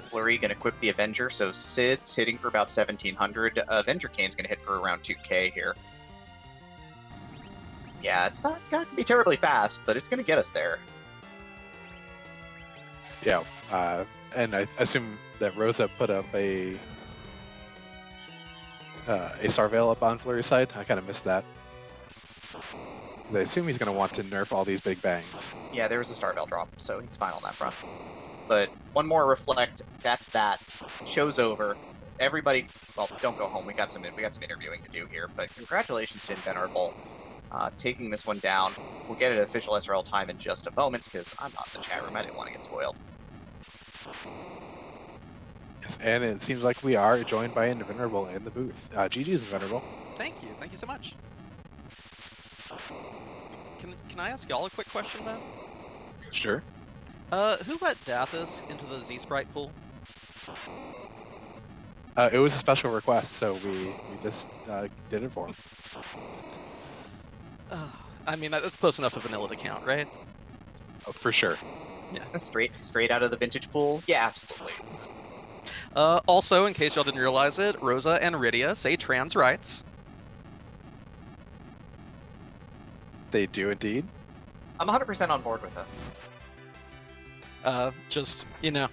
Speaker 1: Fleury going to equip the Avenger, so Sid's hitting for about 1700. Avenger Kane's going to hit for around 2k here. Yeah, it's not going to be terribly fast, but it's going to get us there.
Speaker 2: Yeah, and I assume that Rosa put up a Starveil up on Fleury's side. I kind of missed that. I assume he's going to want to nerf all these big bangs.
Speaker 1: Yeah, there was a Starveil drop, so he's fine on that front. But one more Reflect, that's that. Show's over. Everybody, well, don't go home. We got some interviewing to do here. But congratulations to Invenerable taking this one down. We'll get an official SRL time in just a moment because I'm not in the chat room. I didn't want to get spoiled.
Speaker 2: Yes, and it seems like we are joined by Invenerable in the booth. GG's Invenerable.
Speaker 3: Thank you so much. Can I ask y'all a quick question then?
Speaker 2: Sure.
Speaker 3: Who let Dathis into the Z-Sprite pool?
Speaker 2: It was a special request, so we just did it for him.
Speaker 3: I mean, that's close enough to vanilla to count, right?
Speaker 2: Oh, for sure.
Speaker 3: Yeah.
Speaker 1: Straight out of the vintage pool? Yeah, absolutely.
Speaker 3: Also, in case y'all didn't realize it, Rosa and Rydia say trans rights.
Speaker 2: They do indeed.
Speaker 1: I'm 100% on board with this.
Speaker 3: Just, you know,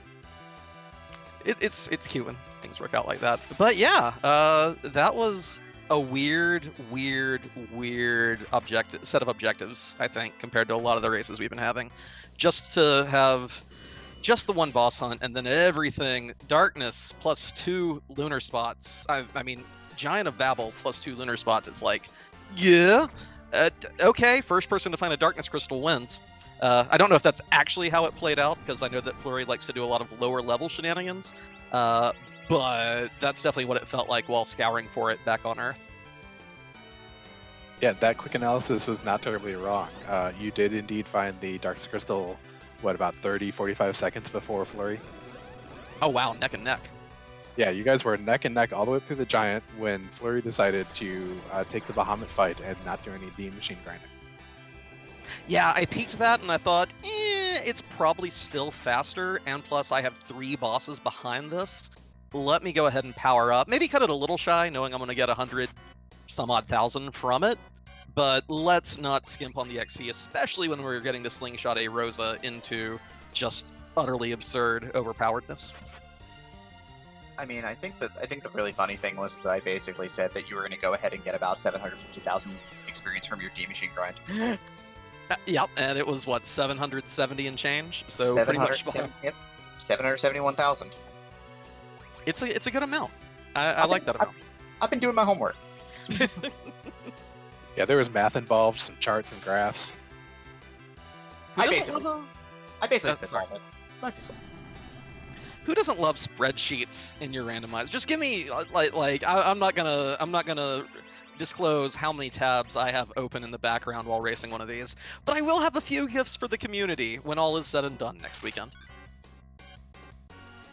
Speaker 3: it's cute when things work out like that. But yeah, that was a weird set of objectives, I think, compared to a lot of the races we've been having. Just to have just the one boss hunt and then everything, darkness plus 2 lunar spots. I mean, Giant of Babel plus 2 lunar spots, it's like, yeah, okay, first person to find a darkness crystal wins. I don't know if that's actually how it played out, because I know that Fleury likes to do a lot of lower level shenanigans, but that's definitely what it felt like while scouring for it back on Earth.
Speaker 2: Yeah, that quick analysis was not terribly wrong. You did indeed find the Darkness Crystal, about 30-45 seconds before Fleury?
Speaker 3: Oh wow, neck and neck.
Speaker 2: Yeah, you guys were neck and neck all the way up through the Giant when Fleury decided to take the Bahamut fight and not do any D machine grinding.
Speaker 3: Yeah, I peeked that and I thought, it's probably still faster, and plus I have 3 bosses behind this. Let me go ahead and power up. Maybe cut it a little shy, knowing I'm going to get 100 some odd thousand from it, but let's not skimp on the XP, especially when we're getting to slingshot a Rosa into just utterly absurd overpoweredness.
Speaker 1: I mean, I think the really funny thing was that I basically said that you were going to go ahead and get about 750,000 experience from your D machine grind.
Speaker 3: Yep, and it was what, 770 and change, so pretty much fine.
Speaker 1: Yep, 771,000.
Speaker 3: It's a good amount. I like that amount.
Speaker 1: I've been doing my homework.
Speaker 2: Yeah, there was math involved, some charts and graphs.
Speaker 1: I basically spitballed it.
Speaker 3: Who doesn't love spreadsheets in your randomizer? Just give me I'm not gonna disclose how many tabs I have open in the background while racing one of these, but I will have a few gifts for the community when all is said and done next weekend.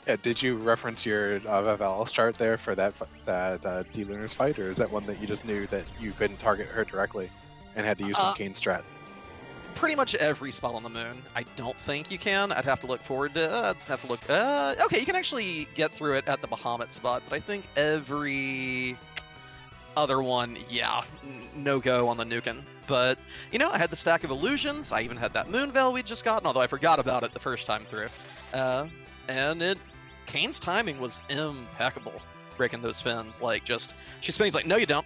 Speaker 2: Yeah, did you reference your Val's chart there for that D-Lunar's fight, or is that one that you just knew that you couldn't target her directly and had to use some Kane strat?
Speaker 3: Pretty much every spot on the moon. I don't think you can. I'd have to look forward to. Okay, you can actually get through it at the Bahamut spot, but I think every other one, yeah, no go on the Nukin. But you know, I had the stack of illusions. I even had that moon veil we'd just gotten, although I forgot about it the first time through. And Kane's timing was impeccable, breaking those spins. Like, just she's spinning, he's like, no, you don't.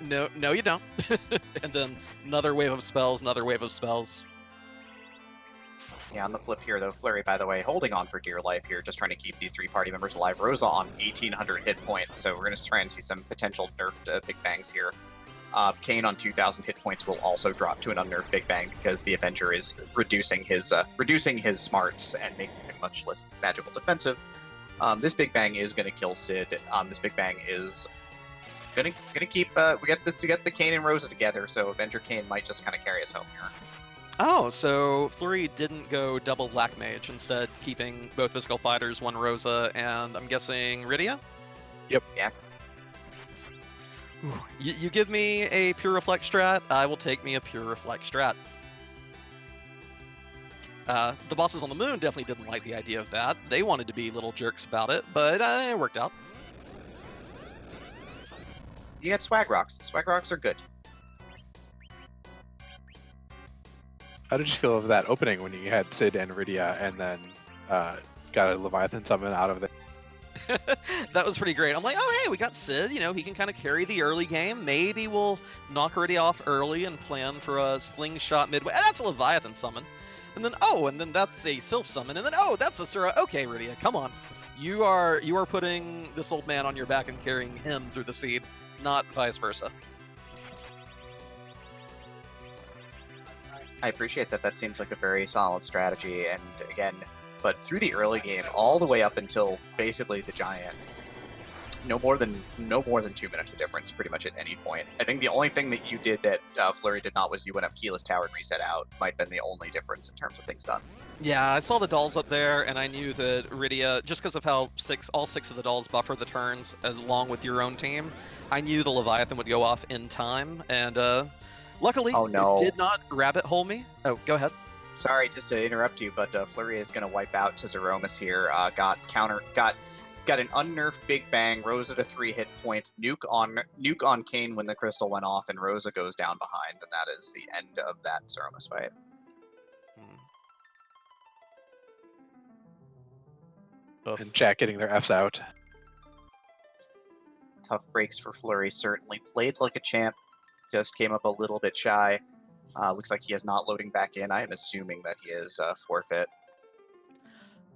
Speaker 3: No, you don't. And then another wave of spells, another wave of spells.
Speaker 1: Yeah, on the flip here, though, Fleury, by the way, holding on for dear life here, just trying to keep these 3 party members alive. Rosa on 1,800 hit points, so we're going to try and see some potential nerfed Big Bangs here. Kane on 2,000 hit points will also drop to an unnerfed Big Bang because the Avenger is reducing his smarts and making him much less magical defensive. This Big Bang is going to kill Sid. This Big Bang is gonna keep. We got the Kane and Rosa together, so Avenger Kane might just kind of carry us home here.
Speaker 3: Oh, so Fleury didn't go double Black Mage, instead keeping both physical fighters, one Rosa, and I'm guessing Rydia?
Speaker 2: Yep.
Speaker 1: Yeah.
Speaker 3: You give me a Pure Reflect strat, I will take me a Pure Reflect strat. The bosses on the moon definitely didn't like the idea of that. They wanted to be little jerks about it, but it worked out.
Speaker 1: You got Swag Rocks. Swag Rocks are good.
Speaker 2: How did you feel of that opening when you had Sid and Rydia and then got a Leviathan summon out of it?
Speaker 3: That was pretty great. I'm like, oh hey, we got Sid, you know, he can kind of carry the early game. Maybe we'll knock Rydia off early and plan for a slingshot midway. That's a Leviathan summon. And then that's a Sylph summon, and then that's a Sura. Okay, Rydia, come on. You are putting this old man on your back and carrying him through the seed, not vice versa.
Speaker 1: I appreciate that. That seems like a very solid strategy. And again, but through the early game, all the way up until basically the Giant, no more than 2 minutes of difference, pretty much at any point. I think the only thing that you did that Fleury did not was you went up Keyless Tower and reset out. Might have been the only difference in terms of things done.
Speaker 3: Yeah, I saw the dolls up there, and I knew that Rydia, just because of how all six of the dolls buffer the turns along with your own team, I knew the Leviathan would go off in time, and luckily,
Speaker 1: Oh, no.
Speaker 3: it did not rabbit hole me. Oh, go ahead.
Speaker 1: Sorry, just to interrupt you, but Fleury is going to wipe out to Zeromus here. Got an unnerfed Big Bang, Rosa to 3 hit points, nuke on Kane when the crystal went off, and Rosa goes down behind, and that is the end of that Zeromus fight.
Speaker 2: And Jack getting their Fs out.
Speaker 1: Tough breaks for Fleury, certainly. Played like a champ, just came up a little bit shy. Looks like he is not loading back in. I am assuming that he is forfeit.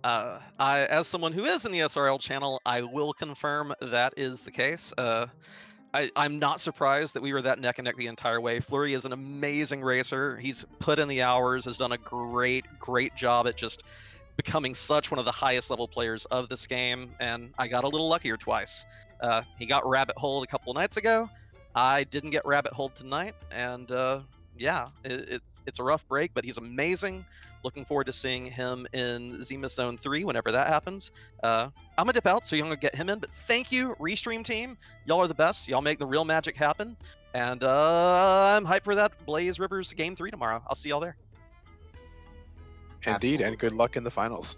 Speaker 3: As someone who is in the SRL channel, I will confirm that is the case. I'm not surprised that we were that neck and neck the entire way. Fleury is an amazing racer. He's put in the hours, has done a great job at just becoming such one of the highest level players of this game, and I got a little luckier twice. He got rabbit holed a couple of nights ago. I didn't get rabbit holed tonight, and yeah, it's a rough break, but he's amazing. Looking forward to seeing him in Zima Zone 3 whenever that happens. I'm gonna dip out, so you're gonna get him in, but thank you, Restream team. Y'all are the best. Y'all make the real magic happen. And I'm hyped for that Blaze Rivers Game 3 tomorrow. I'll see y'all there.
Speaker 2: Indeed, and good luck in the finals.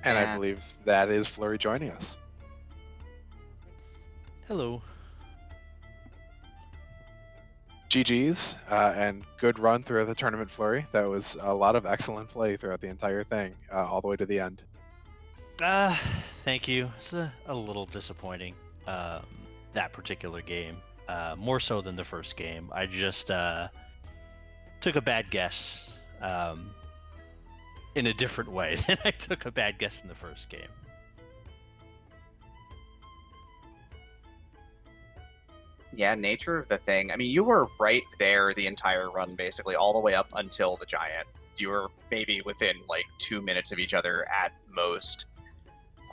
Speaker 2: And I believe that is Fleury joining us.
Speaker 4: Hello.
Speaker 2: GG's, and good run throughout the tournament, Fleury. That was a lot of excellent play throughout the entire thing, all the way to the end.
Speaker 4: Thank you. It's a little disappointing, that particular game. More so than the first game. I just took a bad guess in a different way than I took a bad guess in the first game.
Speaker 1: Yeah, nature of the thing. I mean, you were right there the entire run, basically, all the way up until the Giant. You were maybe within, like, 2 minutes of each other at most.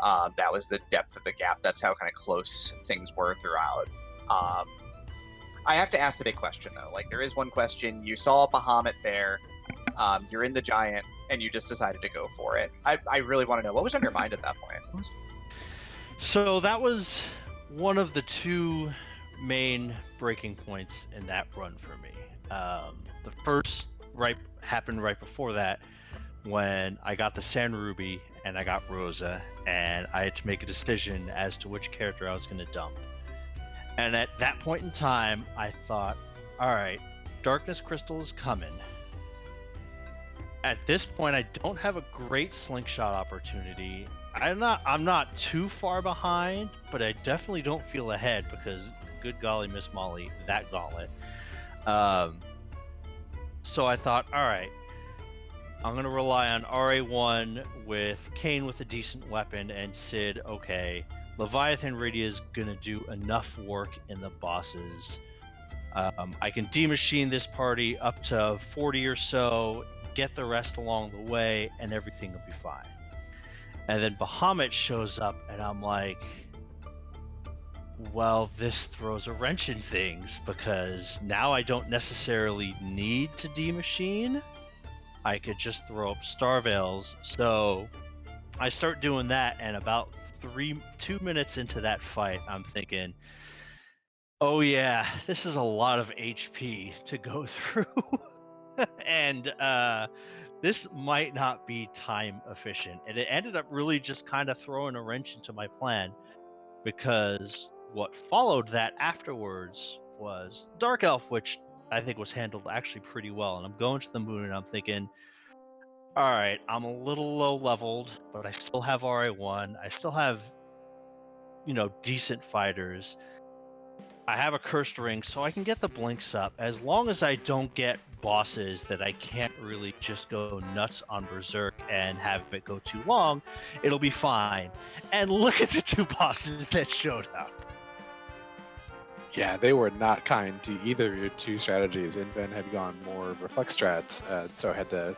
Speaker 1: That was the depth of the gap. That's how kind of close things were throughout. I have to ask the big question, though. Like, there is one question. You saw Bahamut there. You're in the Giant, and you just decided to go for it. I really want to know, what was on your mind at that point?
Speaker 4: So that was one of the two main breaking points in that run for me. The first happened right before that, when I got the Sand Ruby and I got Rosa, and I had to make a decision as to which character I was going to dump. And at that point in time, I thought, all right, Darkness Crystal is coming. At this point, I don't have a great slingshot opportunity. I'm not too far behind, but I definitely don't feel ahead, because good golly, Miss Molly, that gauntlet. So I thought, all right, I'm going to rely on RA1 with Kane with a decent weapon, and Sid, okay, Leviathan Radia is gonna do enough work in the bosses. I can demachine this party up to 40 or so, get the rest along the way, and everything will be fine. And then Bahamut shows up, and I'm like, well, this throws a wrench in things, because now I don't necessarily need to demachine. I could just throw up Star Veils. So I start doing that, and about 2 minutes into that fight, I'm thinking, oh yeah, this is a lot of HP to go through. And this might not be time efficient. And it ended up really just kind of throwing a wrench into my plan, because what followed that afterwards was Dark Elf, which I think was handled actually pretty well. And I'm going to the moon and I'm thinking, all right, I'm a little low leveled, but I still have RA1. I still have, decent fighters. I have a cursed ring, so I can get the blinks up. As long as I don't get bosses that I can't really just go nuts on Berserk and have it go too long, it'll be fine. And look at the 2 bosses that showed up.
Speaker 2: Yeah, they were not kind to either of your 2 strategies. Inven had gone more reflex strats, so had to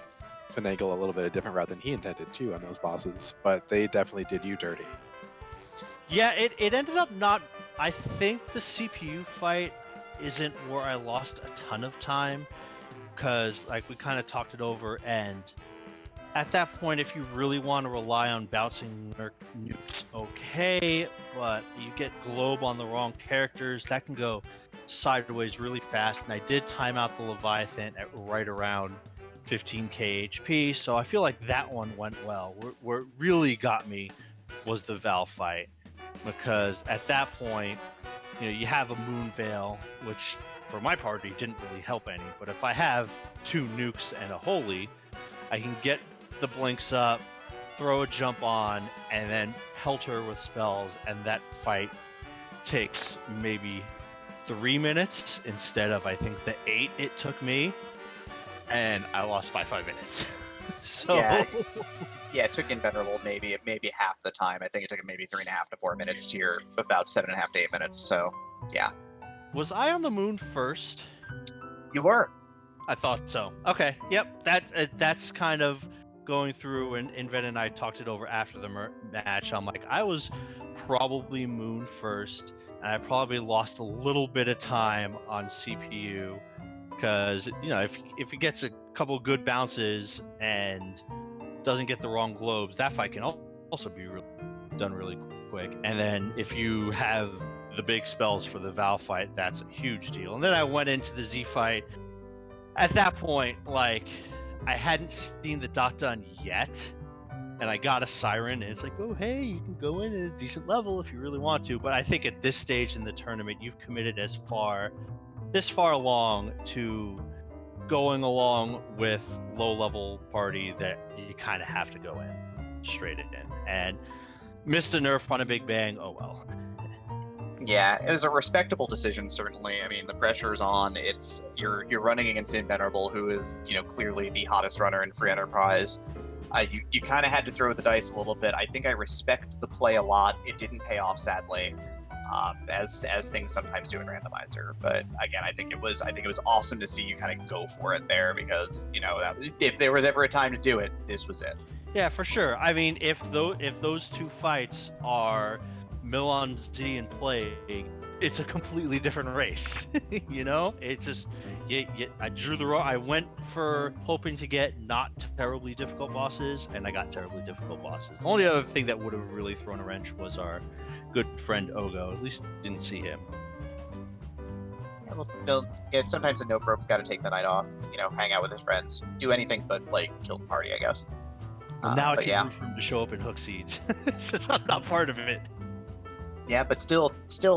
Speaker 2: finagle a little bit of different route than he intended too on those bosses, but they definitely did you dirty.
Speaker 4: Yeah, it ended up not... I think the CPU fight isn't where I lost a ton of time, because we kind of talked it over, and at that point, if you really want to rely on bouncing nukes, okay, but you get Globe on the wrong characters, that can go sideways really fast, and I did time out the Leviathan at right around 15k HP, so I feel like that one went well. Where it really got me was the Val fight, because at that point, you have a Moon Veil, which for my party didn't really help any, but if I have 2 nukes and a Holy, I can get the blinks up, throw a jump on, and then pelt her with spells, and that fight takes maybe 3 minutes instead of, I think, the 8 it took me, and I lost by 5 minutes. So
Speaker 1: yeah, it took Invenerable maybe half the time. I think it took him maybe 3.5 to 4 minutes to your about 7.5 to 8 minutes. So yeah.
Speaker 4: Was I on the moon first?
Speaker 1: You were.
Speaker 4: I thought so. Okay, yep. That's kind of going through, and Inven and I talked it over after the match. I'm like, I was probably moon first, and I probably lost a little bit of time on CPU, because if he gets a couple good bounces and doesn't get the wrong globes, that fight can also be done really quick. And then if you have the big spells for the Val fight, that's a huge deal. And then I went into the Z fight. At that point, I hadn't seen the dot done yet, and I got a siren, and it's like, oh hey, you can go in at a decent level if you really want to. But I think at this stage in the tournament, you've committed this far along to going along with low-level party that you kind of have to go in straight in, and missed a nerf on a big bang. Oh well.
Speaker 1: Yeah, it was a respectable decision, certainly. I mean, the pressure's on. You're running against Invenerable, who is clearly the hottest runner in Free Enterprise. You kind of had to throw the dice a little bit. I think I respect the play a lot. It didn't pay off, sadly, as things sometimes do in randomizer. But again, I think it was awesome to see you kind of go for it there, because if there was ever a time to do it, this was it.
Speaker 4: Yeah, for sure. I mean, if those 2 fights are Milan Z and Plague, it's a completely different race. It's just I drew the row. I went for hoping to get not terribly difficult bosses, and I got terribly difficult bosses. The only other thing that would have really thrown a wrench was our good friend Ogo. At least didn't see him.
Speaker 1: Yeah, sometimes a no probe's got to take the night off. Hang out with his friends, do anything but kill the party, I guess.
Speaker 4: Now I can root for him to show up in hook seeds, since I'm not part of it.
Speaker 1: Yeah, but still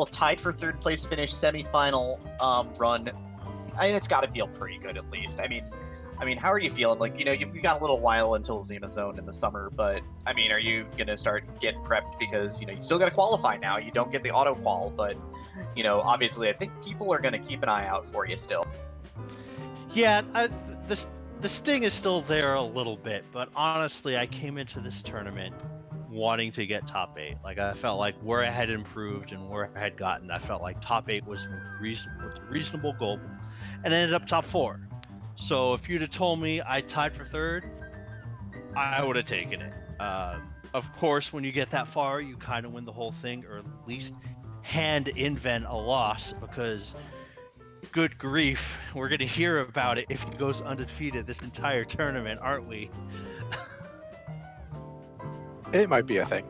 Speaker 1: tied for 3rd place finish, semifinal run. I mean, it's got to feel pretty good at least. I mean, how are you feeling? You've got a little while until Zima Zone in the summer, but I mean, are you gonna start getting prepped, because you still got to qualify now? You don't get the auto qual, but obviously, I think people are gonna keep an eye out for you still.
Speaker 4: Yeah, the sting is still there a little bit, but honestly, I came into this tournament wanting to get top 8. Like I felt like where I had improved and where I had gotten, I felt like top 8 was a reasonable goal, and ended up top 4. So if you'd have told me I tied for 3rd, I would have taken it. Of course, when you get that far, you kind of win the whole thing, or at least hand Inven a loss, because good grief, we're going to hear about it if he goes undefeated this entire tournament, aren't we?
Speaker 2: It might be a thing.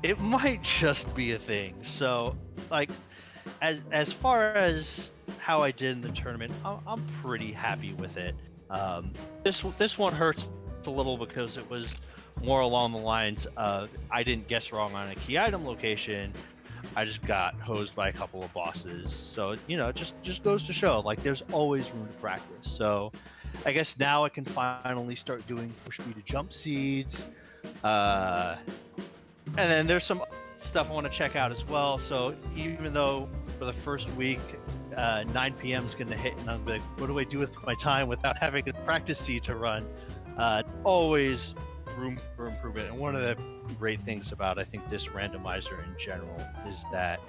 Speaker 4: It might just be a thing. So, like, as far as how I did in the tournament, I'm pretty happy with it. This one hurts a little because it was more along the lines of I didn't guess wrong on a key item location. I just got hosed by a couple of bosses. So, just goes to show, like, there's always room to practice. So I guess now I can finally start doing push me to jump seeds. And then there's some stuff I want to check out as well. So even though for the first week, 9 p.m. is going to hit, and I'm like, what do I do with my time without having a practice seed to run? Always room for improvement. And one of the great things about, I think, this randomizer in general is that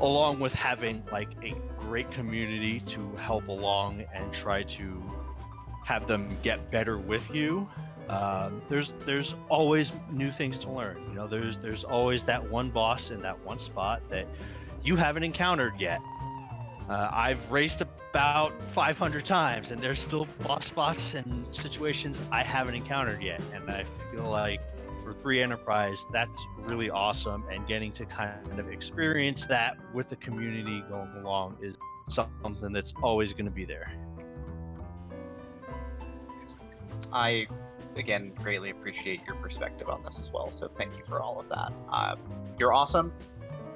Speaker 4: along with having like a great community to help along and try to have them get better with you, there's always new things to learn. There's always that one boss in that one spot that you haven't encountered yet. I've raced about 500 times, and there's still boss spots and situations I haven't encountered yet. And I feel like for Free Enterprise, that's really awesome. And getting to kind of experience that with the community going along is something that's always going to be there.
Speaker 1: I, again, greatly appreciate your perspective on this as well. So thank you for all of that. You're awesome.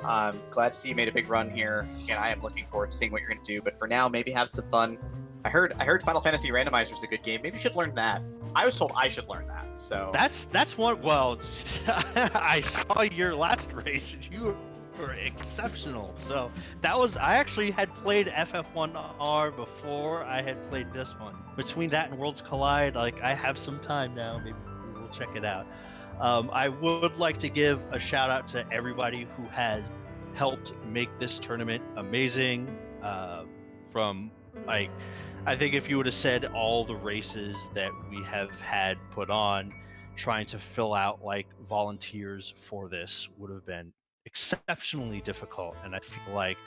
Speaker 1: I'm glad to see you made a big run here. Again, I am looking forward to seeing what you're going to do. But for now, maybe have some fun. I heard Final Fantasy Randomizer is a good game. Maybe you should learn that. I was told I should learn that. So
Speaker 4: that's one. Well, I saw your last race. You were exceptional. So that was. I actually had played FF1R before I had played this one. Between that and Worlds Collide, like, I have some time now. Maybe we'll check it out. I would like to give a shout out to everybody who has helped make this tournament amazing. From, like, I think if you would have said all the races that we have had put on, trying to fill out like volunteers for this would have been exceptionally difficult. And I feel like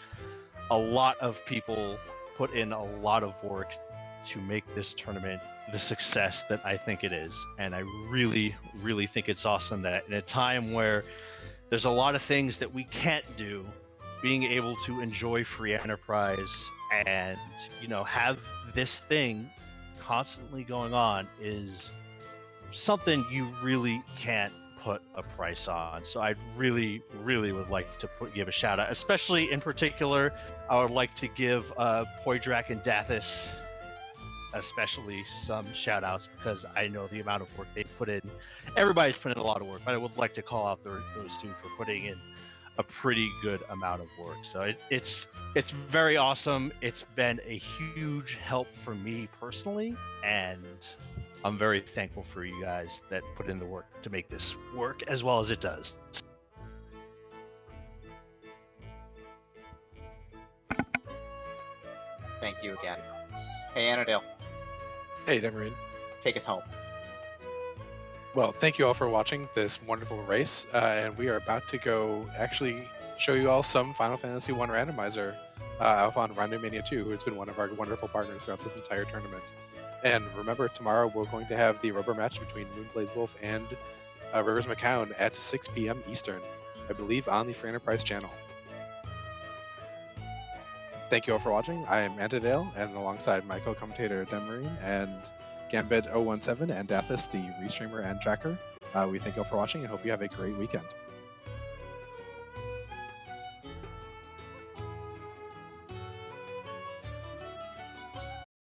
Speaker 4: a lot of people put in a lot of work to make this tournament the success that I think it is. And I really, really think it's awesome that in a time where there's a lot of things that we can't do, being able to enjoy Free Enterprise and, have this thing constantly going on is something you really can't put a price on. So I really, really would like to give a shout out, especially in particular, I would like to give Poydrak and Dathis especially some shout outs, because I know the amount of work they put in. Everybody's put in a lot of work, but I would like to call out those two for putting in a pretty good amount of work. So it's very awesome. It's been a huge help for me personally, and I'm very thankful for you guys that put in the work to make this work as well as it does.
Speaker 1: thank you again. Hey, Annadale,
Speaker 2: Hey, Demarine.
Speaker 1: take us home.
Speaker 2: Well, thank you all for watching this wonderful race, and we are about to go actually show you all some Final Fantasy I randomizer out on Randomania 2, who has been one of our wonderful partners throughout this entire tournament. And remember, tomorrow we're going to have the rubber match between Moonblade Wolf and Rivers McCown at 6 p.m. Eastern, I believe on the Free Enterprise channel. Thank you all for watching. I am Antidale, and alongside my co-commentator Demarine and Gambit017 and Dathis, the restreamer and tracker, we thank you all for watching and hope you have a great weekend.